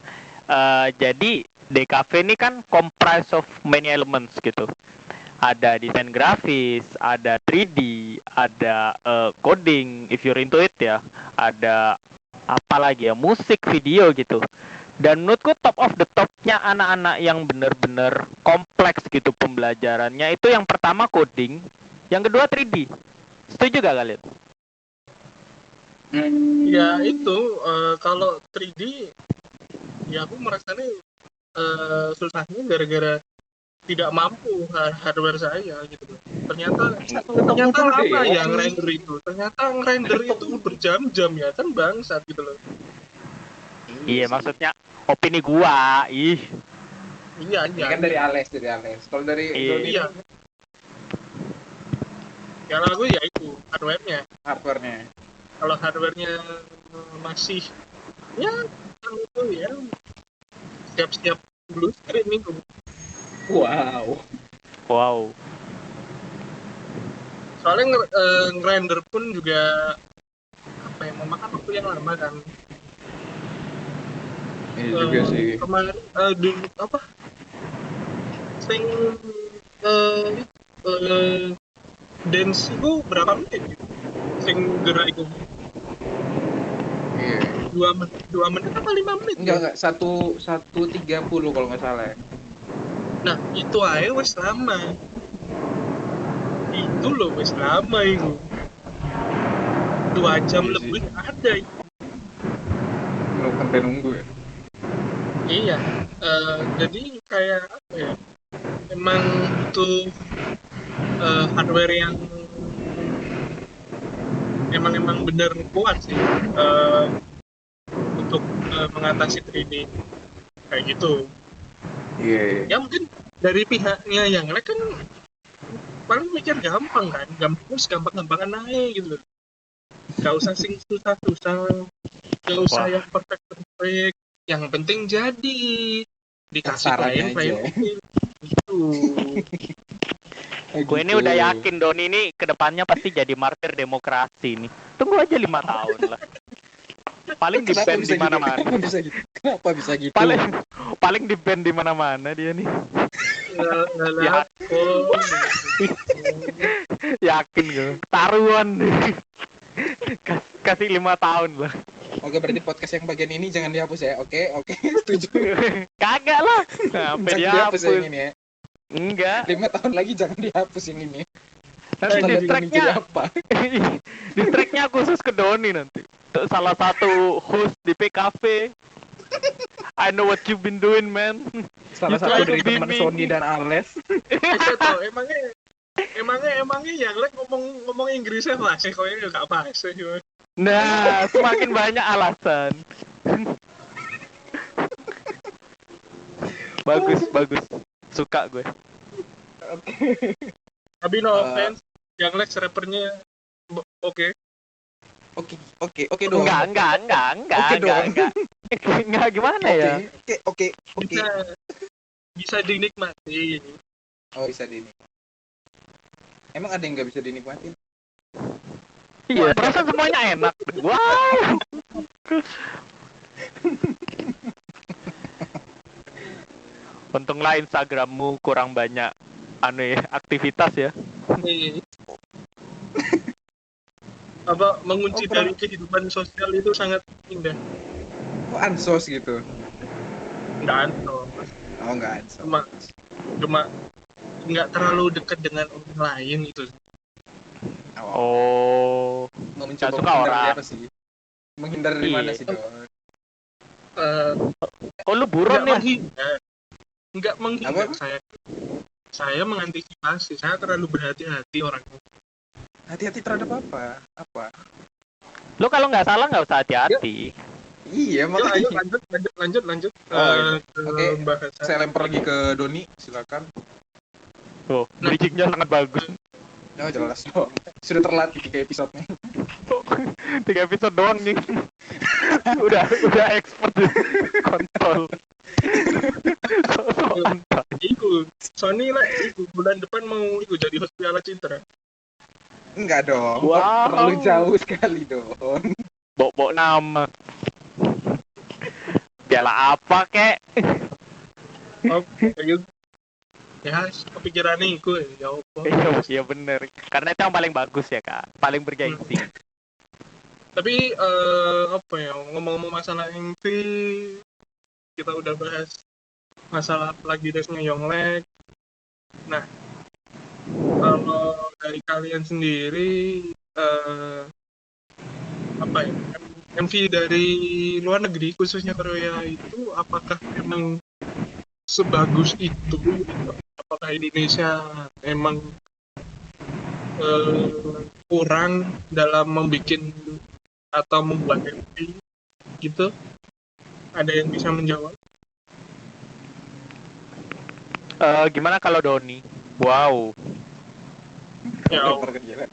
jadi DKV ini kan comprise of many elements gitu. Ada desain grafis, ada 3D, ada coding if you're into it ya. Ada apa lagi ya, musik, video gitu. Dan menurutku top of the topnya anak-anak yang bener-bener kompleks gitu pembelajarannya itu yang pertama coding, yang kedua 3D. Setuju gak kalian? Ya itu kalau 3D ya aku merasanya susahnya gara-gara tidak mampu hardware saya gitu loh. Ternyata lama ya ngerender itu. Ternyata ngerender itu berjam-jam ya kan bangsat gitu loh. Iya, maksudnya opini gua. Ih. Iya. Ini kan dari Ales. Kalau dari Doni, Iya. Kalau aku ya itu hardware-nya. Kalau hardware-nya masih ya itu ya siap-siap blue screen itu. Wow. Soalnya ngerender pun juga apa ya, memakan waktu yang lama kan. Iya juga sih. Kemarin apa? Sing dance itu berapa menit? Sing gerak itu. Iya. 2 menit apa 5 menit? Enggak 1:30 kalau nggak salah. Nah, itu aja wes lama. Itu loh wes lama itu. 2 jam Iya lebih ada itu. Sampai nunggu ya. Iya, jadi kayak apa ya? Emang itu hardware yang emang bener kuat sih untuk mengatasi 3D kayak gitu. Iya. Ya mungkin dari pihaknya yang lain kan paling mikir gampang kan, gampang-gampangan naik gitu loh. Gak usah sing susah-susah, gak usah yang perfect, yang penting jadi dikasih Kasarannya klien aja. gitu. Gue ini udah yakin Doni ini kedepannya pasti jadi martir demokrasi nih. Tunggu aja 5 tahun lah. Paling di band di mana-mana. Kenapa bisa gitu? Paling di band di mana-mana dia nih. Ya, Yakin gue. Taruhan nih. Kasih 5 tahun lah. Oke, berarti podcast yang bagian ini jangan dihapus ya. Oke, setuju. Kagak lah. Sampai Jangan dihapus ya ini ya. Enggak. 5 tahun lagi jangan dihapus yang ini. Nanti Kita di bingung jadi tracknya apa? di tracknya khusus ke Doni nanti. Salah satu host di PKV. I know what you've been doing, man. Salah satu dari teman Sony dan Ales. Bisa tau, emangnya yang lain ngomong Inggrisnya bahasa kok ini gak bahasa gimana? Nah, semakin banyak alasan. Bagus. Suka gue. Tapi no offense, yang lain rappernya oke. Oke dong. Enggak. Enggak gimana ya? Oke. Bisa dinikmati. Oh, bisa dinikmati. Emang ada yang nggak bisa dinikmatin? Iya, perasaan semuanya enak. Wow. Untunglah Instagrammu kurang banyak aktivitas ya. Apa mengunci dari kehidupan sosial itu sangat indah. Kok ansos gitu? Nggak ansos. Oh, nggak ansos. Cuma nggak terlalu dekat dengan orang lain itu. Oh. Mau mencoba suka menghindar orang. dari apa sih? Menghindar dari mana sih, Don? Oh, lu buron nih. Nggak menghindar Apa? Saya mengantisipasi. Saya terlalu berhati-hati orangnya. Hati-hati terhadap apa? Apa? Lu kalau nggak salah nggak usah hati-hati. Iya, Ayo makanya. lanjut. Oke. Bahasan. Saya lempar lagi ke Doni, silakan. Oh, bridging-nya sangat bagus. Oh, jelas dong. Sudah terlatih 3 episode-nya. 3 episode doang nih. udah expert kontrol. Iku Sony lah, bulan depan mau jadi host Piala Citra. Enggak dong. Wow. Terlalu jauh sekali, Don. Bok nama. Piala apa kek? Oh, ayo. Ya, kepikiran iku ya apa. Iya bener. Karena itu yang paling bagus ya kak, paling bergengsi. Tapi apa ya, ngomong-ngomong masalah MV, kita udah bahas masalah plagiarisme Yonglek. Nah, kalau dari kalian sendiri apa ya, MV dari luar negeri khususnya Korea itu apakah memang sebagus itu gitu? Apakah Indonesia emang kurang dalam membuat atau membuat MV gitu? Ada yang bisa menjawab? Gimana kalau Doni? Wow, Ya, Lempar ke jalan.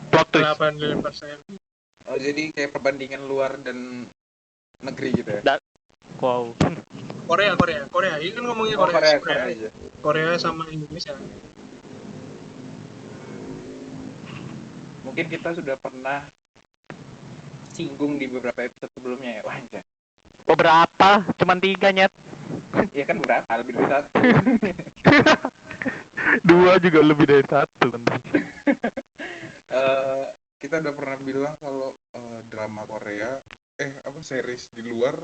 plot twist. 85%. Oh, jadi kayak perbandingan luar dan negeri gitu ya? Wow. Korea. Ini kan ngomongnya Oh, Korea. Korea aja. Korea sama Indonesia. Mungkin kita sudah pernah singgung di beberapa episode sebelumnya ya. Wah, anjay. Beberapa, cuman 3 nyet. Iya kan berapa? Lebih dari satu. 2 juga lebih dari 1 kan. Kita udah pernah bilang kalau drama Korea, series di luar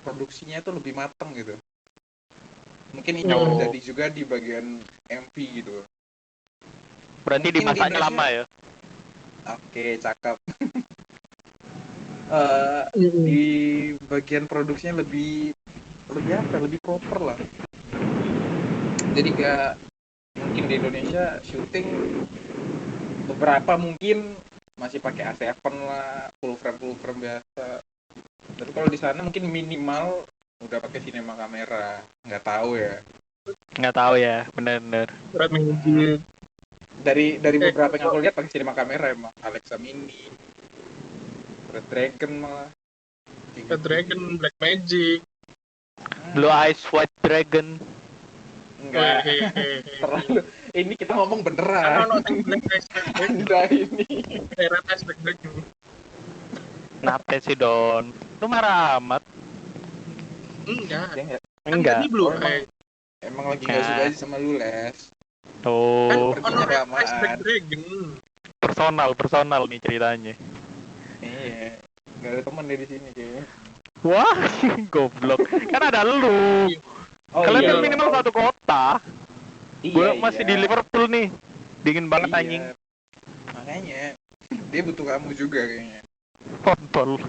produksinya itu lebih matang gitu. Mungkin ini Oh. terjadi juga di bagian MV gitu. Berarti Mungkin di dimasaknya Indonesia- lama ya. Oke, cakep. Di bagian produksinya lebih apa? Lebih proper lah. Jadi kayak mungkin di Indonesia syuting beberapa mungkin masih pakai A7 lah, full frame biasa. Tapi kalau di sana mungkin minimal udah pakai sinema kamera, nggak tahu ya. Nggak tahu ya, bener-bener. Berat Magic. Dari beberapa yang aku lihat pakai sinema kamera emang. Alexa Mini, Red Dragon malah. Red Dragon, Black Magic. Blue Eyes White Dragon. Enggak, Hehehe. terlalu. Ini kita ngomong Kan beneran. ono sing Black Eyes Anda ini. Red Eyes Black Dragon. Kenapa sih Don? Lu marah amat? Enggak. Ya, nggak. Kan Enggak. tadi Blue Oh, emang. Eyes. Emang lagi nggak suka aja sama lu, Les. Kan Oh, ono Red kelamaan. Eyes Black Dragon. personal nih ceritanya. Iya. Gak ada teman di sini kayaknya. Wah, goblok. Kan ada lu. Oh, Kalian iya. kan minimal satu kota. Iya, Gue masih di Liverpool nih. Dingin banget Iya. anjing. Makanya dia butuh kamu juga kayaknya. Kontol.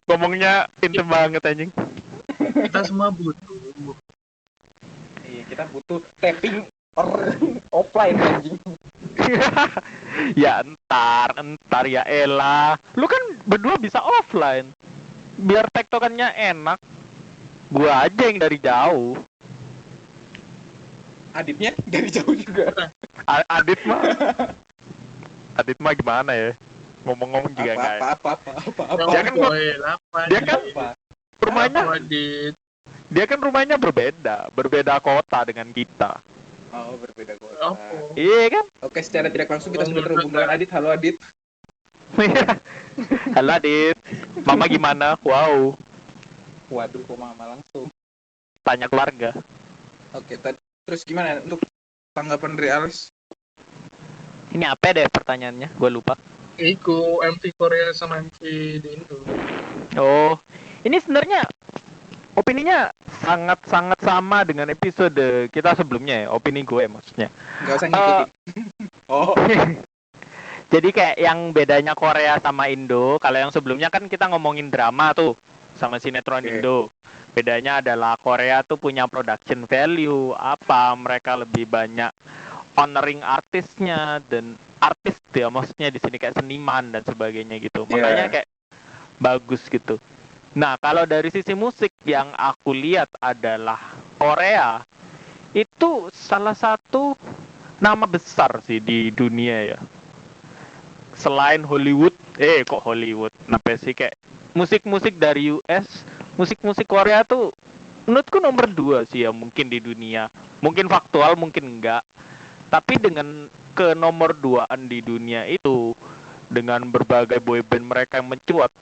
Ngomongnya intem banget anjing. Kita semua butuh. Iya, kita butuh tapping offline anjing. Ya entar ya elah. Lu kan berdua bisa offline. Biar tektokannya enak. Gua aja yang dari jauh. Aditnya dari jauh juga. Adit mah gimana ya? Ngomong-ngomong juga enggak. Apa. Dia kan dia kan Apa? rumahnya dia kan rumahnya berbeda kota dengan kita. Oh, berbeda kota. Oh. Iya kan? Oke, secara tidak langsung kita sudah terhubung dengan Adit. Halo Adit. Halo Adit. Mama gimana? Wow. Waduh, kok mama langsung. Tanya keluarga. Oke, terus gimana untuk tanggapan dari Alex? Ini apa deh pertanyaannya? Gue lupa. Iku MV Korea sama MV di Indo. Oh, ini sebenarnya opininya sangat-sangat sama dengan episode kita sebelumnya ya. Opini gue maksudnya. Nggak usah ngikutin. Oh, Jadi kayak yang bedanya Korea sama Indo, kalau yang sebelumnya kan kita ngomongin drama tuh sama sinetron Oke. Indo. Bedanya adalah Korea tuh punya production value, apa mereka lebih banyak honoring artisnya dan artis ya maksudnya di sini kayak seniman dan sebagainya gitu. Makanya Yeah. kayak bagus gitu. Nah, kalau dari sisi musik yang aku lihat adalah Korea itu salah satu nama besar sih di dunia ya. Selain Hollywood, kok Hollywood? Kenapa sih kayak musik-musik dari US, musik-musik Korea tuh menurutku nomor 2 sih ya mungkin di dunia. Mungkin faktual, mungkin enggak. Tapi dengan ke nomor 2-an di dunia itu, dengan berbagai boyband mereka yang mencuat,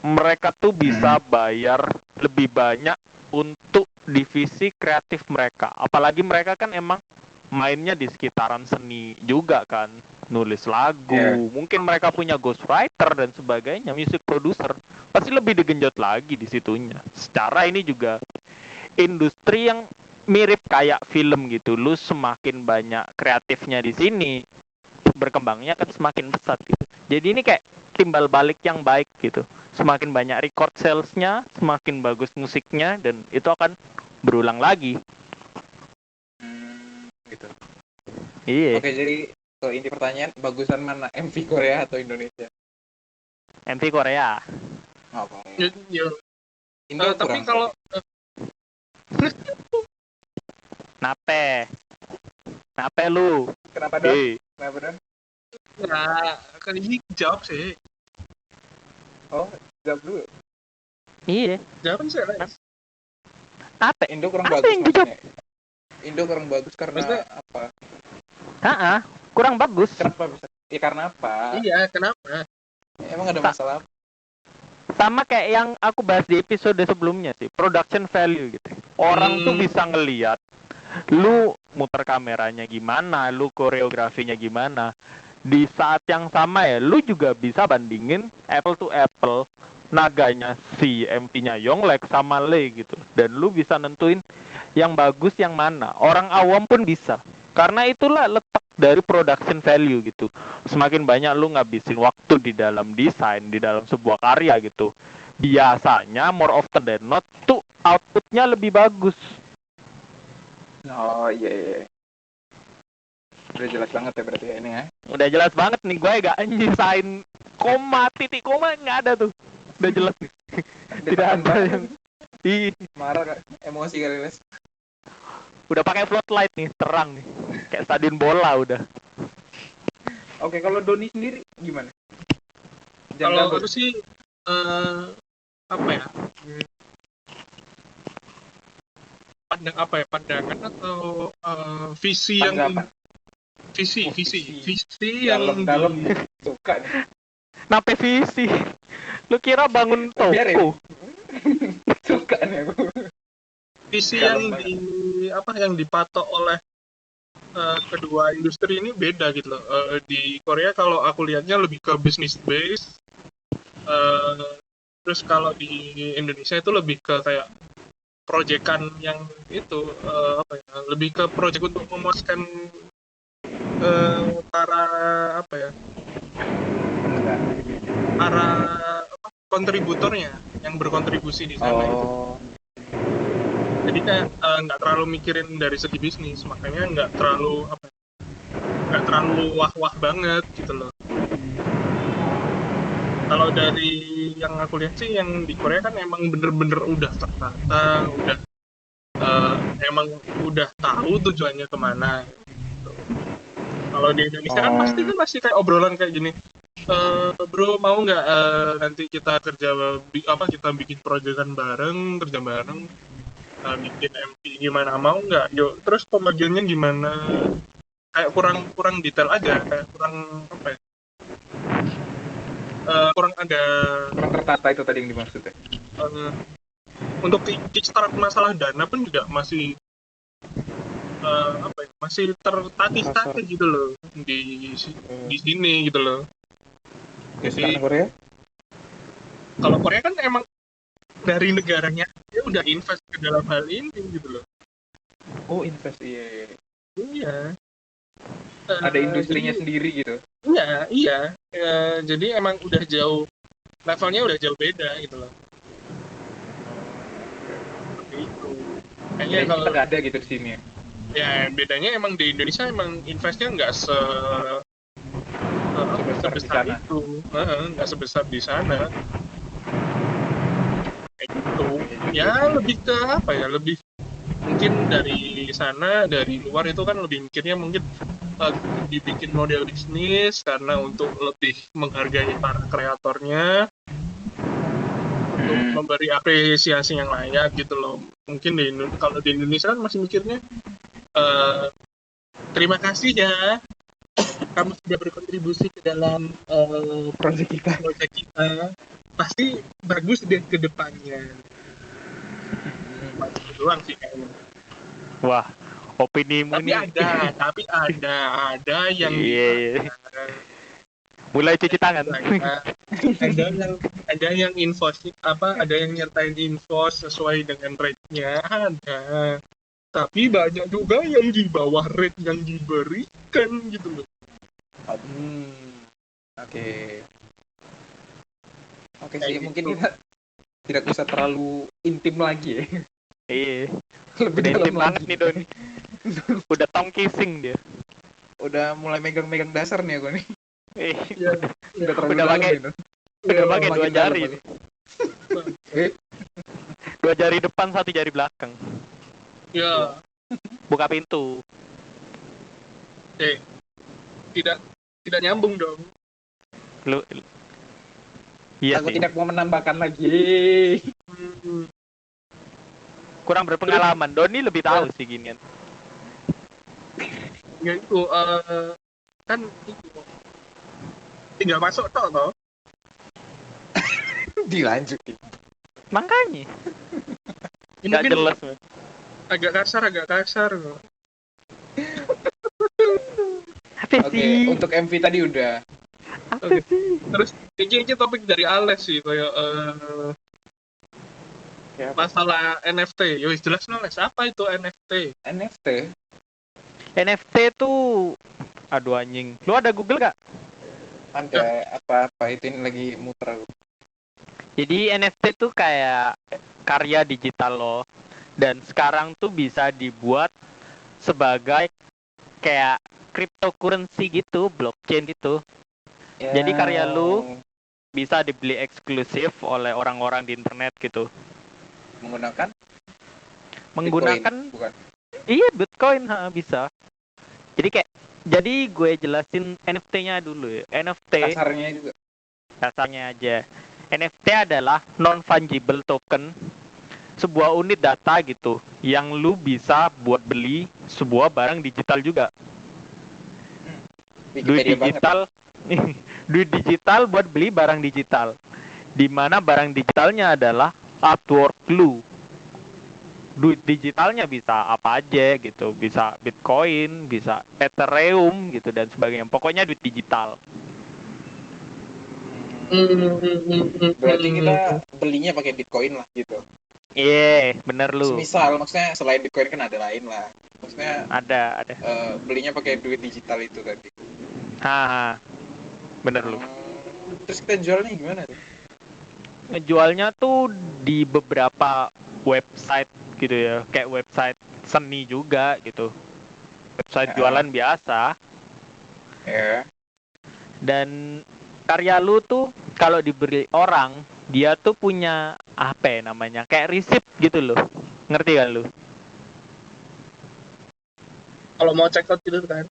mereka tuh bisa bayar lebih banyak untuk divisi kreatif mereka. Apalagi mereka kan emang mainnya di sekitaran seni juga kan, nulis lagu, mungkin mereka punya ghostwriter dan sebagainya, music producer, pasti lebih digenjot lagi di situnya. Secara ini juga industri yang mirip kayak film gitu, lu semakin banyak kreatifnya di sini, berkembangnya kan semakin pesat gitu. Jadi ini kayak timbal balik yang baik gitu. Semakin banyak record salesnya, semakin bagus musiknya, dan itu akan berulang lagi. Gitu. Iya. Oke, jadi kalau inti pertanyaan, bagusan mana, MV Korea atau Indonesia? MV Korea. Oh, Korea. Ya, Indo tapi kurang. kalau Nape lu? Kenapa dong? Eh, Kenapa dong? ya kan ini jawab sih. Oh, jawab dulu. iya. Jawab sih, Lex. Nape? Indo kurang Apa bagus yang dijawab? maksudnya. Indo kurang bagus karena Maksudnya- apa? Kurang bagus. Kenapa bisa? Ya karena apa? Iya, kenapa? Emang ada masalah apa? Sama kayak yang aku bahas di episode sebelumnya sih, production value gitu. Orang tuh bisa ngelihat lu muter kameranya gimana, lu koreografinya gimana. Di saat yang sama ya, lu juga bisa bandingin apple to apple naganya si MV-nya Yonglek sama Lee gitu. Dan lu bisa nentuin yang bagus yang mana. Orang awam pun bisa. Karena itulah letak dari production value gitu. Semakin banyak lu ngabisin waktu di dalam desain, di dalam sebuah karya gitu, biasanya more often than not tuh outputnya lebih bagus. Oh iya. Udah jelas banget ya berarti ya ini ya. Udah jelas banget nih, gue gak nyisain koma, titik koma nggak ada tuh. Udah jelas nih. Tidak ada yang Marah kak, emosi kali Les. udah pakai floodlight nih, terang nih. Kayak stadion bola udah. Oke, kalau Doni sendiri gimana? Kalau aku sih apa ya? Pandangan atau visi Tanggapan. visi yang dalam suka nih. Nape visi? Lu kira bangun Biarin. toko? Suka nih aku. visi Dalam yang dipatok oleh kedua industri ini beda gitu loh. Di Korea kalau aku lihatnya lebih ke business base. Terus kalau di Indonesia itu lebih ke kayak proyekan yang itu lebih ke proyek untuk memuaskan para kontributornya yang berkontribusi di sana itu. Jadi kayak nggak terlalu mikirin dari segi bisnis, makanya nggak terlalu wah-wah banget gitu loh. Kalau dari yang aku lihat sih, yang di Korea kan emang bener-bener udah tertata, emang udah tahu tujuannya kemana. Gitu. Kalau di Indonesia kan pasti kan masih kayak obrolan kayak gini. Bro mau nggak nanti kita kita bikin proyekan bareng, kerja bareng, bikin MV gimana, mau nggak? Yuk, terus pembagiannya gimana? Kayak kurang detail aja, kayak kurang kurang tertata itu tadi yang dimaksud ya. Untuk kickstart masalah dana pun juga masih masih tertatih-tatih gitu loh di sini gitu loh. Jadi Korea? Kalau Korea kan emang dari negaranya dia udah invest ke dalam hal ini gitu loh. Oh, invest, iya. Iya. Ada industrinya sendiri gitu. Iya. Jadi emang udah levelnya udah jauh beda gitu loh. Seperti itu. Kayaknya kalau kita nggak ada gitu di sini. Ya bedanya emang di Indonesia emang investnya nggak sebesar itu, nggak sebesar di sana. Kayak gitu. Ya lebih ke lebih mungkin dari sana, dari luar itu kan lebih mikirnya mungkin dibikin model bisnis karena untuk lebih menghargai para kreatornya, untuk memberi apresiasi yang layak gitu loh. Mungkin kalau di Indonesia kan masih mikirnya terima kasih ya, kamu sudah berkontribusi ke dalam proyek kita. pasti bagus deh ke depannya. Itu doang sih kayaknya. Wah, opinimu Tapi nih. ada yang Iya. Mulai cuci tangan. ada yang info ada yang nyertain info sesuai dengan rate-nya ada. Tapi banyak juga yang di bawah rate yang diberikan gitu loh. Oke. Oke Kayak sih, gitu. mungkin kita tidak usah terlalu intim lagi ya. Iya. Lebih Udah dalam intim banget lagi. nih Doni. Udah tong kissing dia. Udah mulai megang-megang dasar nih aku nih. Ya, Udah terlalu Udah dalam pakai- nih. Udah pakai dua Makin dalam jari. lagi. nih. 2 jari depan, 1 jari belakang. ya, Buka pintu. tidak nyambung dong. Lu Iya Aku sih. tidak mau menambahkan lagi. Hmm, Kurang berpengalaman. Doni lebih tahu sih ginian. ya itu kan itu tinggal masuk toh. Dilanjutin. Makanya. Ini Gak mungkin jelas. Man. agak kasar kok. Apa Oke, sih? untuk MV tadi udah. Apa Oke. sih? Terus ini topik dari Alex sih kayak Ya, masalah NFT. Yo jelas Alex, apa itu NFT? NFT. NFT tuh, aduh anjing. Lu ada Google gak? Ada apa-apa itu ini lagi muter aku. Jadi NFT tuh kayak karya digital loh. Dan sekarang tuh bisa dibuat sebagai kayak cryptocurrency gitu, blockchain gitu. Jadi karya lu bisa dibeli eksklusif oleh orang-orang di internet gitu. menggunakan Menggunakan Bitcoin, bukan? iya Bitcoin bisa. Jadi gue jelasin NFT-nya dulu ya. NFT Kasarnya juga. dasarnya aja. NFT adalah non fungible token, sebuah unit data gitu yang lu bisa buat beli sebuah barang digital juga. Duit Wikipedia banget. digital duit digital buat beli barang digital. Di mana barang digitalnya adalah artwork lu. Duit digitalnya bisa apa aja gitu, bisa Bitcoin, bisa Ethereum gitu dan sebagainya. Pokoknya duit digital. Berarti kita belinya pakai Bitcoin lah gitu. Iya, bener lu. Semisal maksudnya selain Bitcoin kan ada lain lah. Maksudnya Ada. belinya pakai duit digital itu tadi. Bener lu. Terus kita jualnya gimana tuh? Ngejualnya tuh di beberapa website gitu ya, kayak website seni juga gitu. Website jualan biasa. Ya. Dan karya lu tuh kalau diberi orang, dia tuh punya apa ya namanya? Kayak receipt gitu loh. Ngerti kan lu? Kalau mau check out gitu kan.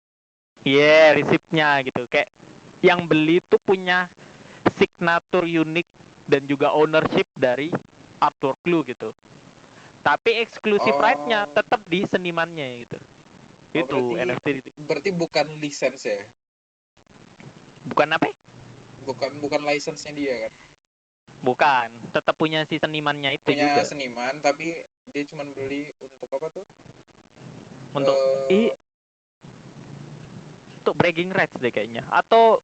Iya, receipt-nya gitu. Kayak yang beli tuh punya signature unik dan juga ownership dari artwork lu gitu. Tapi eksklusif right-nya tetap di senimannya gitu. Itu berarti- NFT itu. Berarti bukan lisensi ya? Bukan apa? Bukan lisensinya dia kan? Bukan. Tetap punya si senimannya itu Punya juga. seniman tapi dia cuma beli untuk apa tuh? Untuk untuk bragging rights deh kayaknya. Atau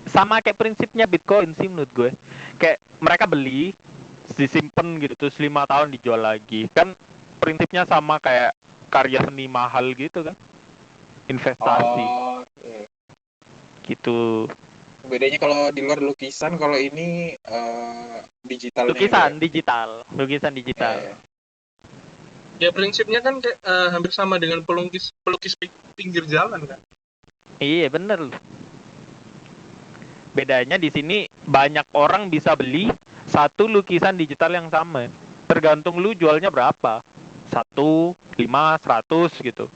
sama kayak prinsipnya Bitcoin sih menurut gue. Kayak mereka beli, disimpan gitu terus 5 tahun dijual lagi. Kan prinsipnya sama kayak karya seni mahal gitu kan. Investasi Iya. gitu. Bedanya kalau di luar lukisan, kalau ini digitalnya. Lukisan juga. digital. Ya. Ya prinsipnya kan kayak hampir sama dengan pelukis pinggir jalan kan. Iya bener loh. Bedanya di sini banyak orang bisa beli satu lukisan digital yang sama. Tergantung lu jualnya berapa. 1, 5, 100 gitu.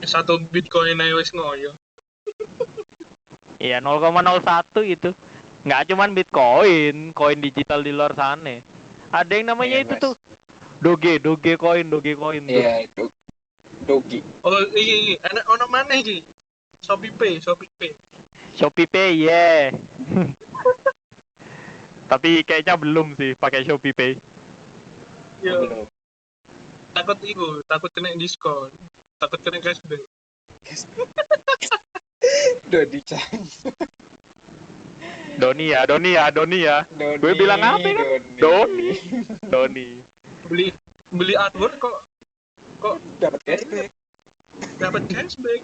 Satu Bitcoin aja wis ngoyo. Iya 0,01 gitu. Nggak cuman Bitcoin, koin digital di luar sana. Ada yang namanya Iya, itu Mas. tuh Dogecoin tuh. Iya, Dogi. Oh iya, enak ono mana iki? Shopee Pay. Shopee Pay, yeah. Tapi kayaknya belum sih pakai Shopee Pay. Ya, Belum. takut kena diskon, takut kena cashback. Udah dicari. Doni ya. Gue bilang apa kan? Doni. Beli artwork kok Dapat cashback. dapat cashback.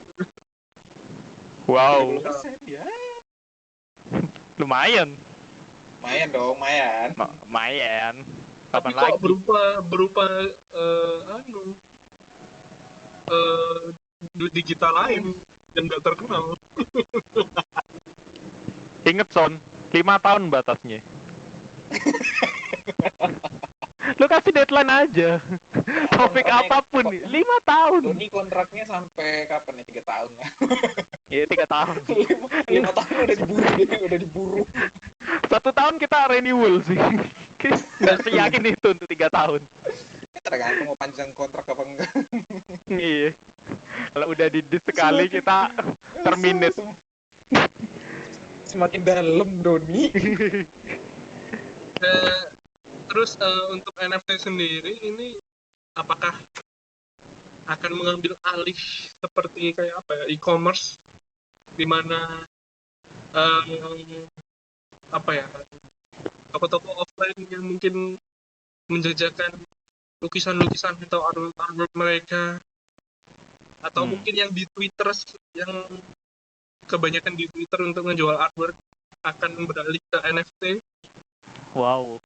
Wow, 30% ya. lumayan. Lumayan dong, lumayan. Lumayan. Tapi Kapan kok lagi? berupa duit digital lain yang nggak terkenal. Ingat Son, 5 tahun batasnya. Lu kasih deadline aja. Topik apapun nih, 5 tahun. Doni kontraknya sampai kapan nih? 3 tahun lah. Iya 3 tahun. 5 tahun udah diburu. 1 tahun kita renewal sih. Nggak seyakin itu untuk 3 tahun. Tergantung mau panjang kontrak apa enggak. Iya. Kalau udah di sekali kita terminate. Semakin dalam Doni. Terus untuk NFT sendiri ini apakah akan mengambil alih seperti kayak apa ya, e-commerce di mana apa ya, toko-toko offline yang mungkin menjajakan lukisan-lukisan atau artwork mereka, atau mungkin yang di Twitter, yang kebanyakan di Twitter untuk menjual artwork akan beralih ke NFT. Wow.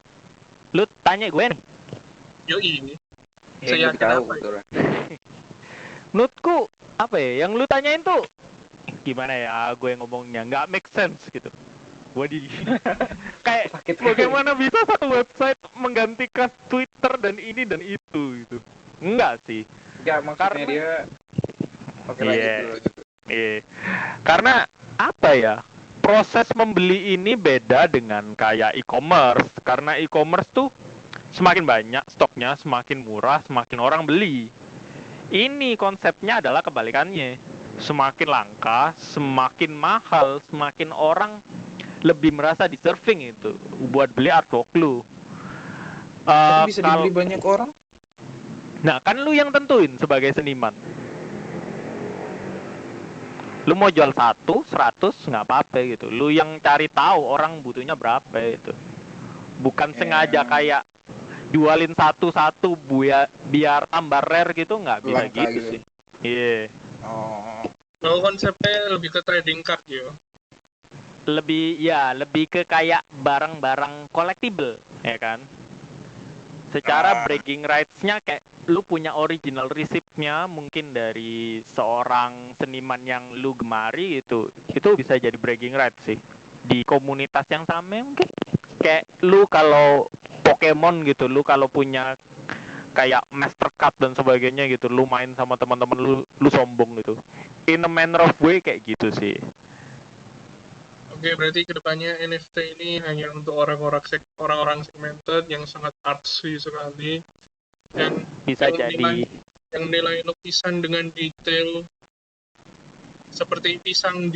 Lu tanya gue nih. Yoi, Saya Saya tahu yakin apa betul. Menurutku apa ya? Yang lu tanyain tuh gimana ya? Gue ngomongnya nggak make sense gitu. Gue di kayak Sakit. bagaimana bisa satu website menggantikan Twitter dan ini dan itu gitu. Enggak sih. Enggak, maksudnya Karena- dia oke Iya. lanjut dulu. Iya. Karena apa ya? Proses membeli ini beda dengan kayak e-commerce. Karena e-commerce tuh semakin banyak stoknya, semakin murah, semakin orang beli. Ini konsepnya adalah kebalikannya. Semakin langka, semakin mahal, semakin orang lebih merasa deserving itu buat beli artwork lu. Tapi bisa Kalau- dibeli banyak orang. Nah, kan lu yang tentuin sebagai seniman. Lu mau jual 100 nggak apa-apa gitu. Lu yang cari tahu orang butuhnya berapa itu. Bukan Ya. sengaja kayak jualin satu-satu biar tambah rare gitu, nggak bisa Langka gitu gitu. sih. Iya. Oh. Kalau konsepnya lebih ke trading card ya. Lebih ke kayak barang-barang collectible, ya kan? Secara breaking rights-nya kayak lu punya original receipt-nya mungkin dari seorang seniman yang lu gemari itu bisa jadi breaking rights sih di komunitas yang sama mungkin. Kayak lu kalau Pokemon gitu, lu kalau punya kayak Mastercard dan sebagainya gitu, lu main sama teman-teman lu sombong gitu. In a manner of way kayak gitu sih. Oke, berarti kedepannya NFT ini hanya untuk orang-orang segmented yang sangat artsy sekali, dan Bisa yang jadi yang nilai lukisan dengan detail seperti pisang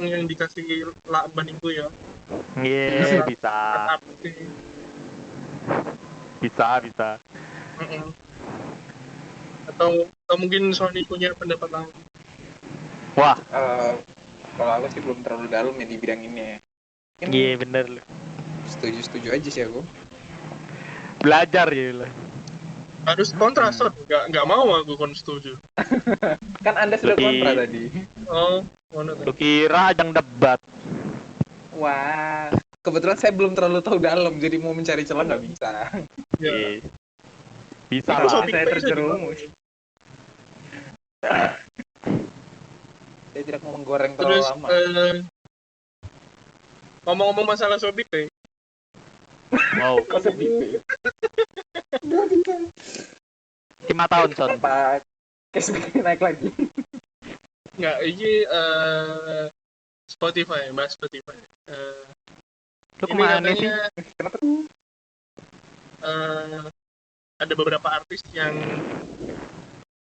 yang dikasih lakban itu ya. iya bisa. Arti. Bisa. Mm-mm. Atau mungkin Sony punya pendapat lain. Wah, Kalau aku sih belum terlalu dalam ya di bidang ini ya. Mungkin iya bener lu. setuju aja sih aku. Belajar ya lu. Harus kontra, Son. Nggak mau aku setuju. Kan Anda sudah Lebih- kontra tadi. Oh, mana Lu tuh? kira ajang debat. Wah, kebetulan saya belum terlalu tahu dalam, jadi mau mencari celah nggak bisa. Ya. Iya. Bisa Itu lah. Shopee saya Pay terjerumus. juga. Saya tidak mau menggoreng terlalu Terus lama. ngomong-ngomong masalah Shopee Pay, Wow. Kok sedih? 5 tahun Son. Pak, cashback naik lagi. nggak, ini Spotify, bahas Spotify. Lu Ini kemana sih? katanya Kenapa tuh? ada beberapa artis yang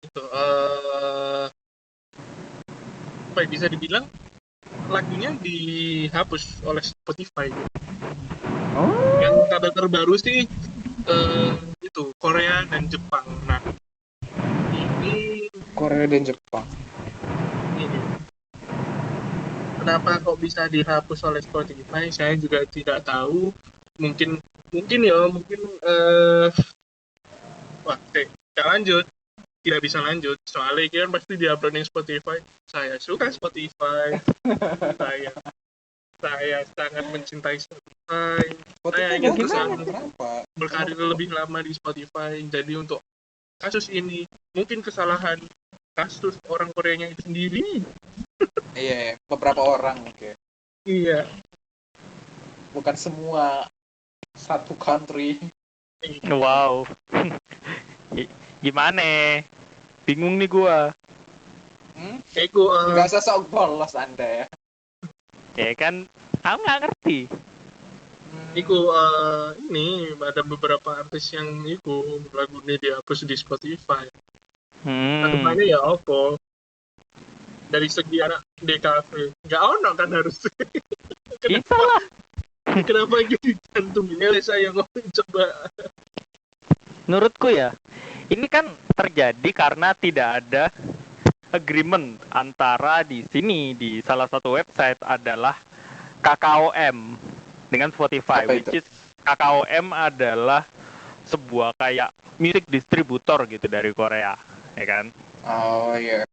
itu apa ya, bisa dibilang lagunya dihapus oleh Spotify. Oh, Yang kabar terbaru sih itu Korea dan Jepang. Nah, ini Korea dan Jepang. ini kenapa kok bisa dihapus oleh Spotify? Saya juga tidak tahu. Mungkin mungkin wah, tidak lanjut. Tidak bisa lanjut. Soalnya kan pasti diuploading Spotify. Saya suka Spotify. saya saya sangat mencintai Spotify. Saya Spotify ingin bagus bisa emang, kenapa? berkarir lebih lama di Spotify. Jadi untuk kasus ini mungkin kesalahan kasus orang Koreanya itu sendiri. Iya, beberapa orang oke. Iya. Bukan semua satu country. Wow. Gimana? Bingung nih gua. Ego Nggak sesok polos Anda ya. Ya kan, aku nggak ngerti. ini ada beberapa artis yang lagunya dihapus di Spotify. Kedepannya ya apa? Dari segi anak DKV nggak ono kan harus. Bisa lah. Kenapa gitu cantumnya saya ngomong coba. Menurutku ya, ini kan terjadi karena tidak ada agreement antara di sini di salah satu website adalah KKOM dengan Spotify, Apa which itu? is KKOM adalah sebuah kayak music distributor gitu dari Korea, ya kan? Oh iya.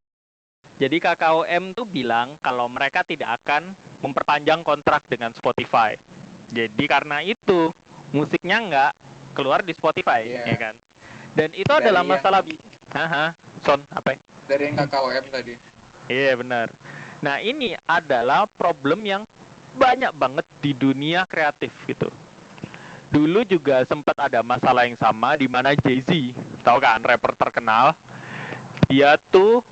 Jadi KKOM tuh bilang kalau mereka tidak akan memperpanjang kontrak dengan Spotify. Jadi karena itu musiknya nggak keluar di Spotify, Iya. ya kan? Dan itu Dari adalah yang- masalah. Son, apa? Dari yang KKOM tadi. Iya benar. Nah ini adalah problem yang banyak banget di dunia kreatif gitu. Dulu juga sempat ada masalah yang sama di mana Jay-Z, tahu kan, rapper terkenal, dia tuh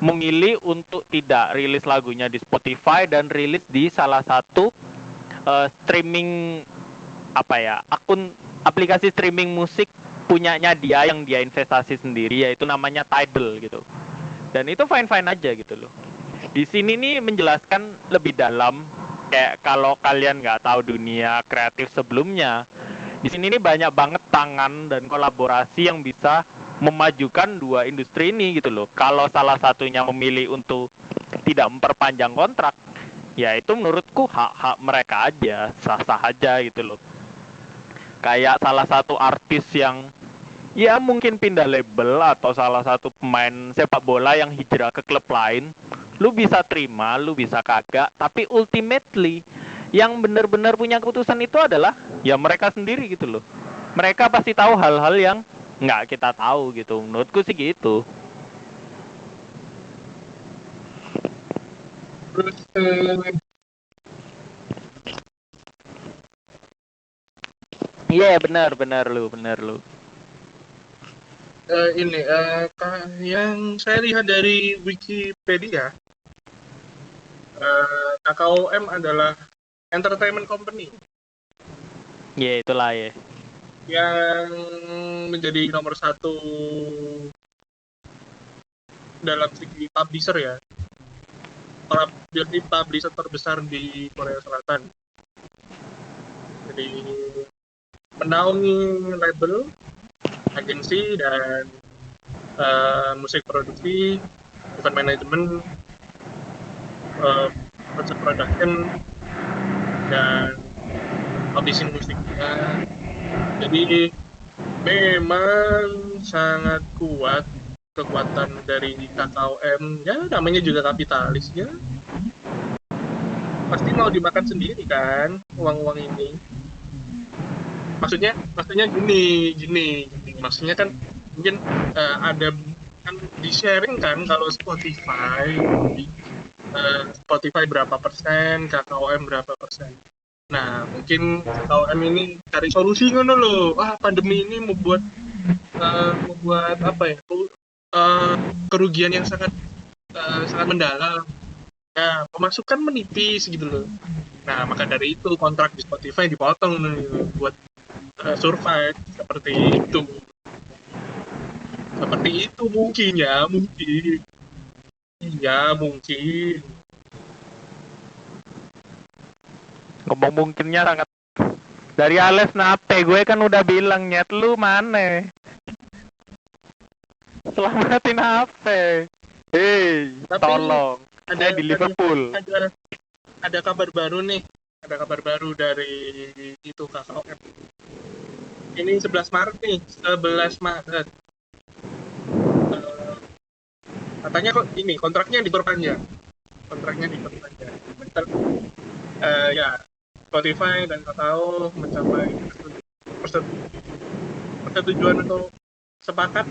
memilih untuk tidak rilis lagunya di Spotify dan rilis di salah satu streaming akun aplikasi streaming musik punyanya dia yang dia investasi sendiri, yaitu namanya Tidal gitu. Dan itu fine-fine aja gitu loh. Di sini nih menjelaskan lebih dalam, kayak kalau kalian nggak tahu dunia kreatif sebelumnya, di sini nih banyak banget tangan dan kolaborasi yang bisa memajukan dua industri ini gitu loh. Kalau salah satunya memilih untuk tidak memperpanjang kontrak, ya itu menurutku hak-hak mereka aja, sah-sah aja gitu loh. Kayak salah satu artis yang ya mungkin pindah label atau salah satu pemain sepak bola yang hijrah ke klub lain, lu bisa terima, lu bisa kagak, tapi ultimately yang benar-benar punya keputusan itu adalah ya mereka sendiri gitu loh. Mereka pasti tahu hal-hal yang nggak kita tahu gitu, menurutku sih gitu. Terus Iya benar lu. yang saya lihat dari Wikipedia, KKOM adalah entertainment company Ya itulah ya. yang menjadi nomor satu dalam segi publisher ya. Jadi publisher terbesar di Korea Selatan. Jadi menaungi label, agensi dan musik produksi, event management, concert production dan audition musiknya. Jadi memang sangat kuat kekuatan dari KKOM, ya namanya juga kapitalis ya, pasti mau dimakan sendiri kan uang ini. Maksudnya gini, maksudnya kan mungkin ada kan di sharing kan, kalau Spotify berapa persen, KKOM berapa persen. Nah mungkin KKOM ini cari solusi ngono loh. Pandemi ini membuat apa ya, kerugian yang sangat mendalam. Nah, pemasukan menipis gitu loh. Nah, maka dari itu kontrak di Spotify dipotong nih buat survive seperti itu. Mungkin. Iya, mungkin. Ngomong mungkinnya sangat Dari Ales nape, gue kan udah bilang nyet lu mana? Selamatin HP. Hei, Tapi tolong. ada Saya di Liverpool. ada kabar baru nih. Ada kabar baru dari itu KKOM. Ini 11 Maret nih, 11 Maret. Eh, katanya kok ini kontraknya diperpanjang. Bentar, ya Spotify dan KKO mencapai persetujuan untuk sepakat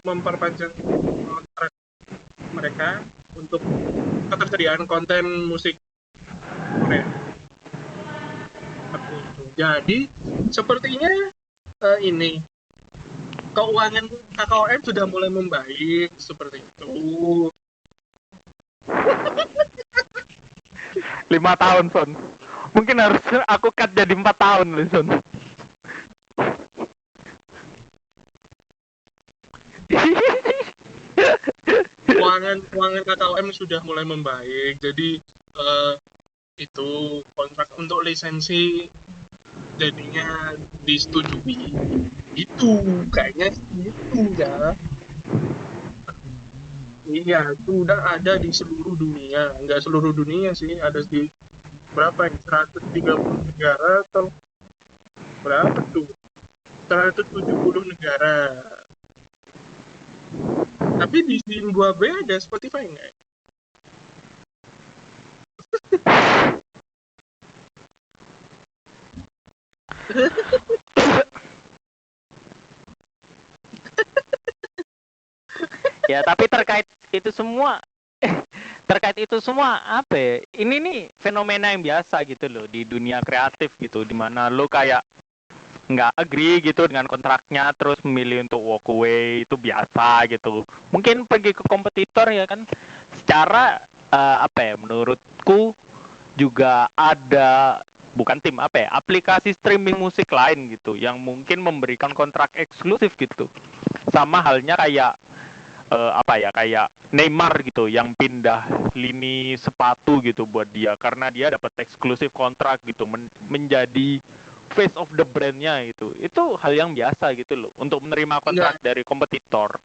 memperpanjang kontrak mereka untuk ketersediaan konten musik Korea. Seperti itu. Jadi sepertinya ini keuangan KKOM sudah mulai membaik seperti itu. 5 tahun, Son. Mungkin harus aku cut jadi 4 tahun, Son. Keuangan KKOM sudah mulai membaik. Jadi itu kontrak untuk lisensi jadinya disetujui. Itu kayaknya itu ya. Iya, sudah ada di seluruh dunia. Enggak seluruh dunia sih, ada di berapa ya? 130 negara atau berapa tuh? 170 negara. Tapi di Zimbabwe ada Spotify nggak? Ya, tapi terkait itu semua apa ya? Ini nih fenomena yang biasa gitu loh di dunia kreatif gitu, dimana lo kayak nggak agree gitu dengan kontraknya terus memilih untuk walk away, itu biasa gitu. Mungkin pergi ke kompetitor ya kan, secara apa ya, menurutku juga ada bukan tim apa ya, aplikasi streaming musik lain gitu yang mungkin memberikan kontrak eksklusif gitu, sama halnya kayak apa ya, kayak Neymar gitu yang pindah lini sepatu gitu buat dia karena dia dapat eksklusif kontrak gitu, menjadi face of the brandnya gitu. Itu hal yang biasa gitu loh untuk menerima kontrak dari kompetitor.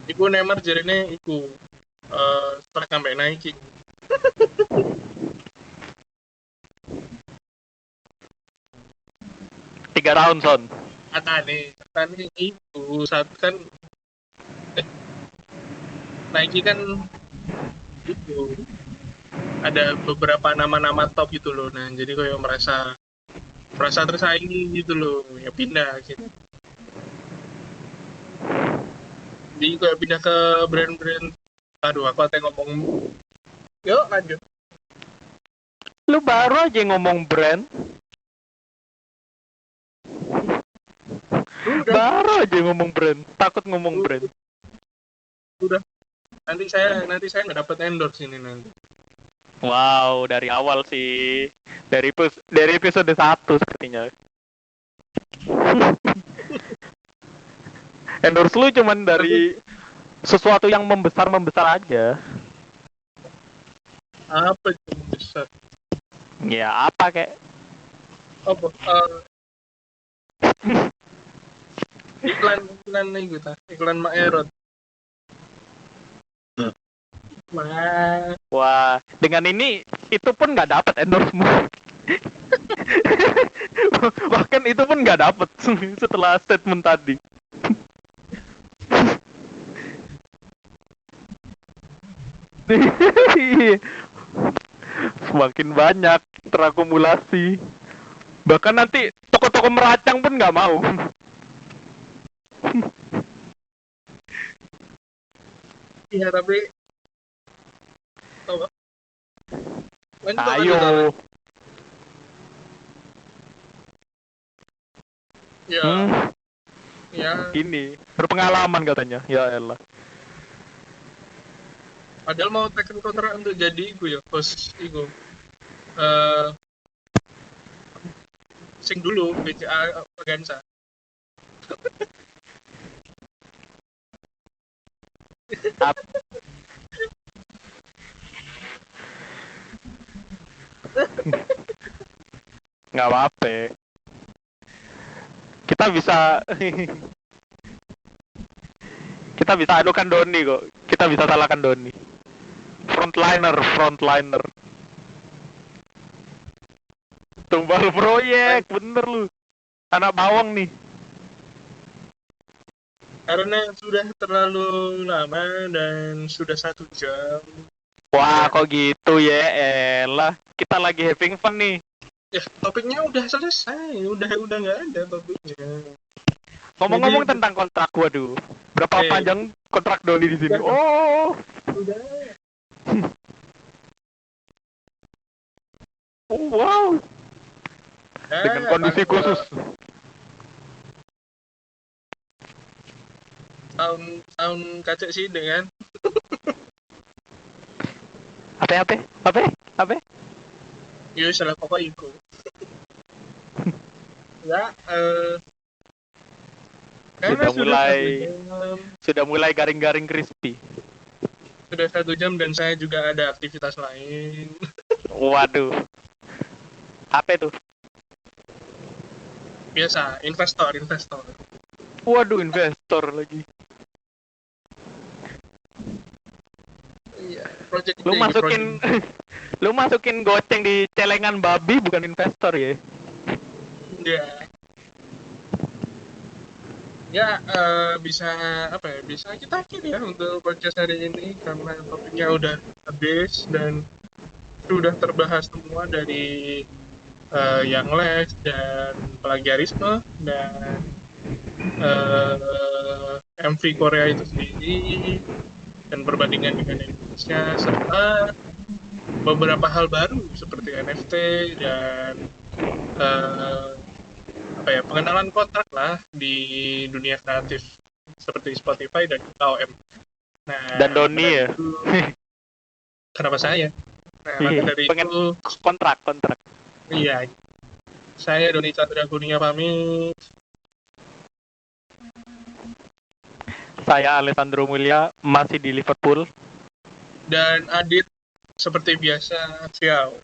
Iku Neymar jarine iku setelah sampai Nike. Tiga tahun, Son. Katane itu satu kan Nike kan itu ada beberapa nama-nama top gitu loh. Nah, jadi kayak merasa tersaingi gitu loh, ya pindah gitu. Jadi kayak pindah ke brand-brand. Aduh, aku ada ngomong. Yuk lanjut. Lu baru aja ngomong brand. Baru aja ngomong brand. Takut ngomong brand. Udah. Nanti saya nggak dapat endorse ini nanti. Wow, dari awal sih. Dari episode 1 sepertinya. Endorse lu cuman dari sesuatu yang membesar aja. Apa itu besar? Ya, apa kayak? Apa? Iklan nih gitu. Iklan Maerot. Wah, dengan ini itu pun nggak dapat endorsement. Bahkan itu pun nggak dapat setelah statement tadi. Semakin banyak terakumulasi. Bahkan nanti toko-toko meracang pun nggak mau. Iya, tapi ayo. Ya. Ya. Ini berpengalaman katanya. Ya elah. Padahal mau tekan kontrak untuk jadi iku ya, host iku. Sing dulu BCA Organza. Nggak apa-apa. kita bisa kita bisa anukan Doni kok. Kita bisa salahkan Doni. Frontliner. Tumbal proyek, bener lu. Anak bawang nih. Karena sudah terlalu lama dan sudah 1 jam. Wah, kok gitu ya, elah. Kita lagi having fun nih. Ya, topiknya udah selesai, udah nggak ada topiknya. Ngomong-ngomong Jadi- tentang kontrak, waduh. Berapa panjang kontrak Doni di sini? Udah. Oh, Udah. wow. Dengan kondisi paling khusus. tahun kacek sih dengan Apa? ya salah pokok itu. Ya, karena Sudah mulai garing-garing crispy. sudah 1 jam dan saya juga ada aktivitas lain. Waduh. Apa itu? Biasa, investor. Waduh, investor lagi. Iya, project Lu ini, masukin project. lu masukin goceng di celengan babi bukan investor ya? Ya. Ya, bisa apa ya? Bisa kita akhiri ya untuk podcast hari ini karena topiknya udah habis dan sudah terbahas semua dari yang les dan plagiarisme dan MV Korea itu sendiri dan perbandingan dengan Indonesia serta beberapa hal baru seperti NFT dan pengenalan kontrak lah di dunia kreatif seperti Spotify dan KOM. Nah, Dan Doni ya. Kenapa saya? Nah, maka dari itu kontrak. iya. Saya Doni Chandra Kurnia pamit. Saya Alessandro Mulia masih di Liverpool. Dan Adit seperti biasa, ciao.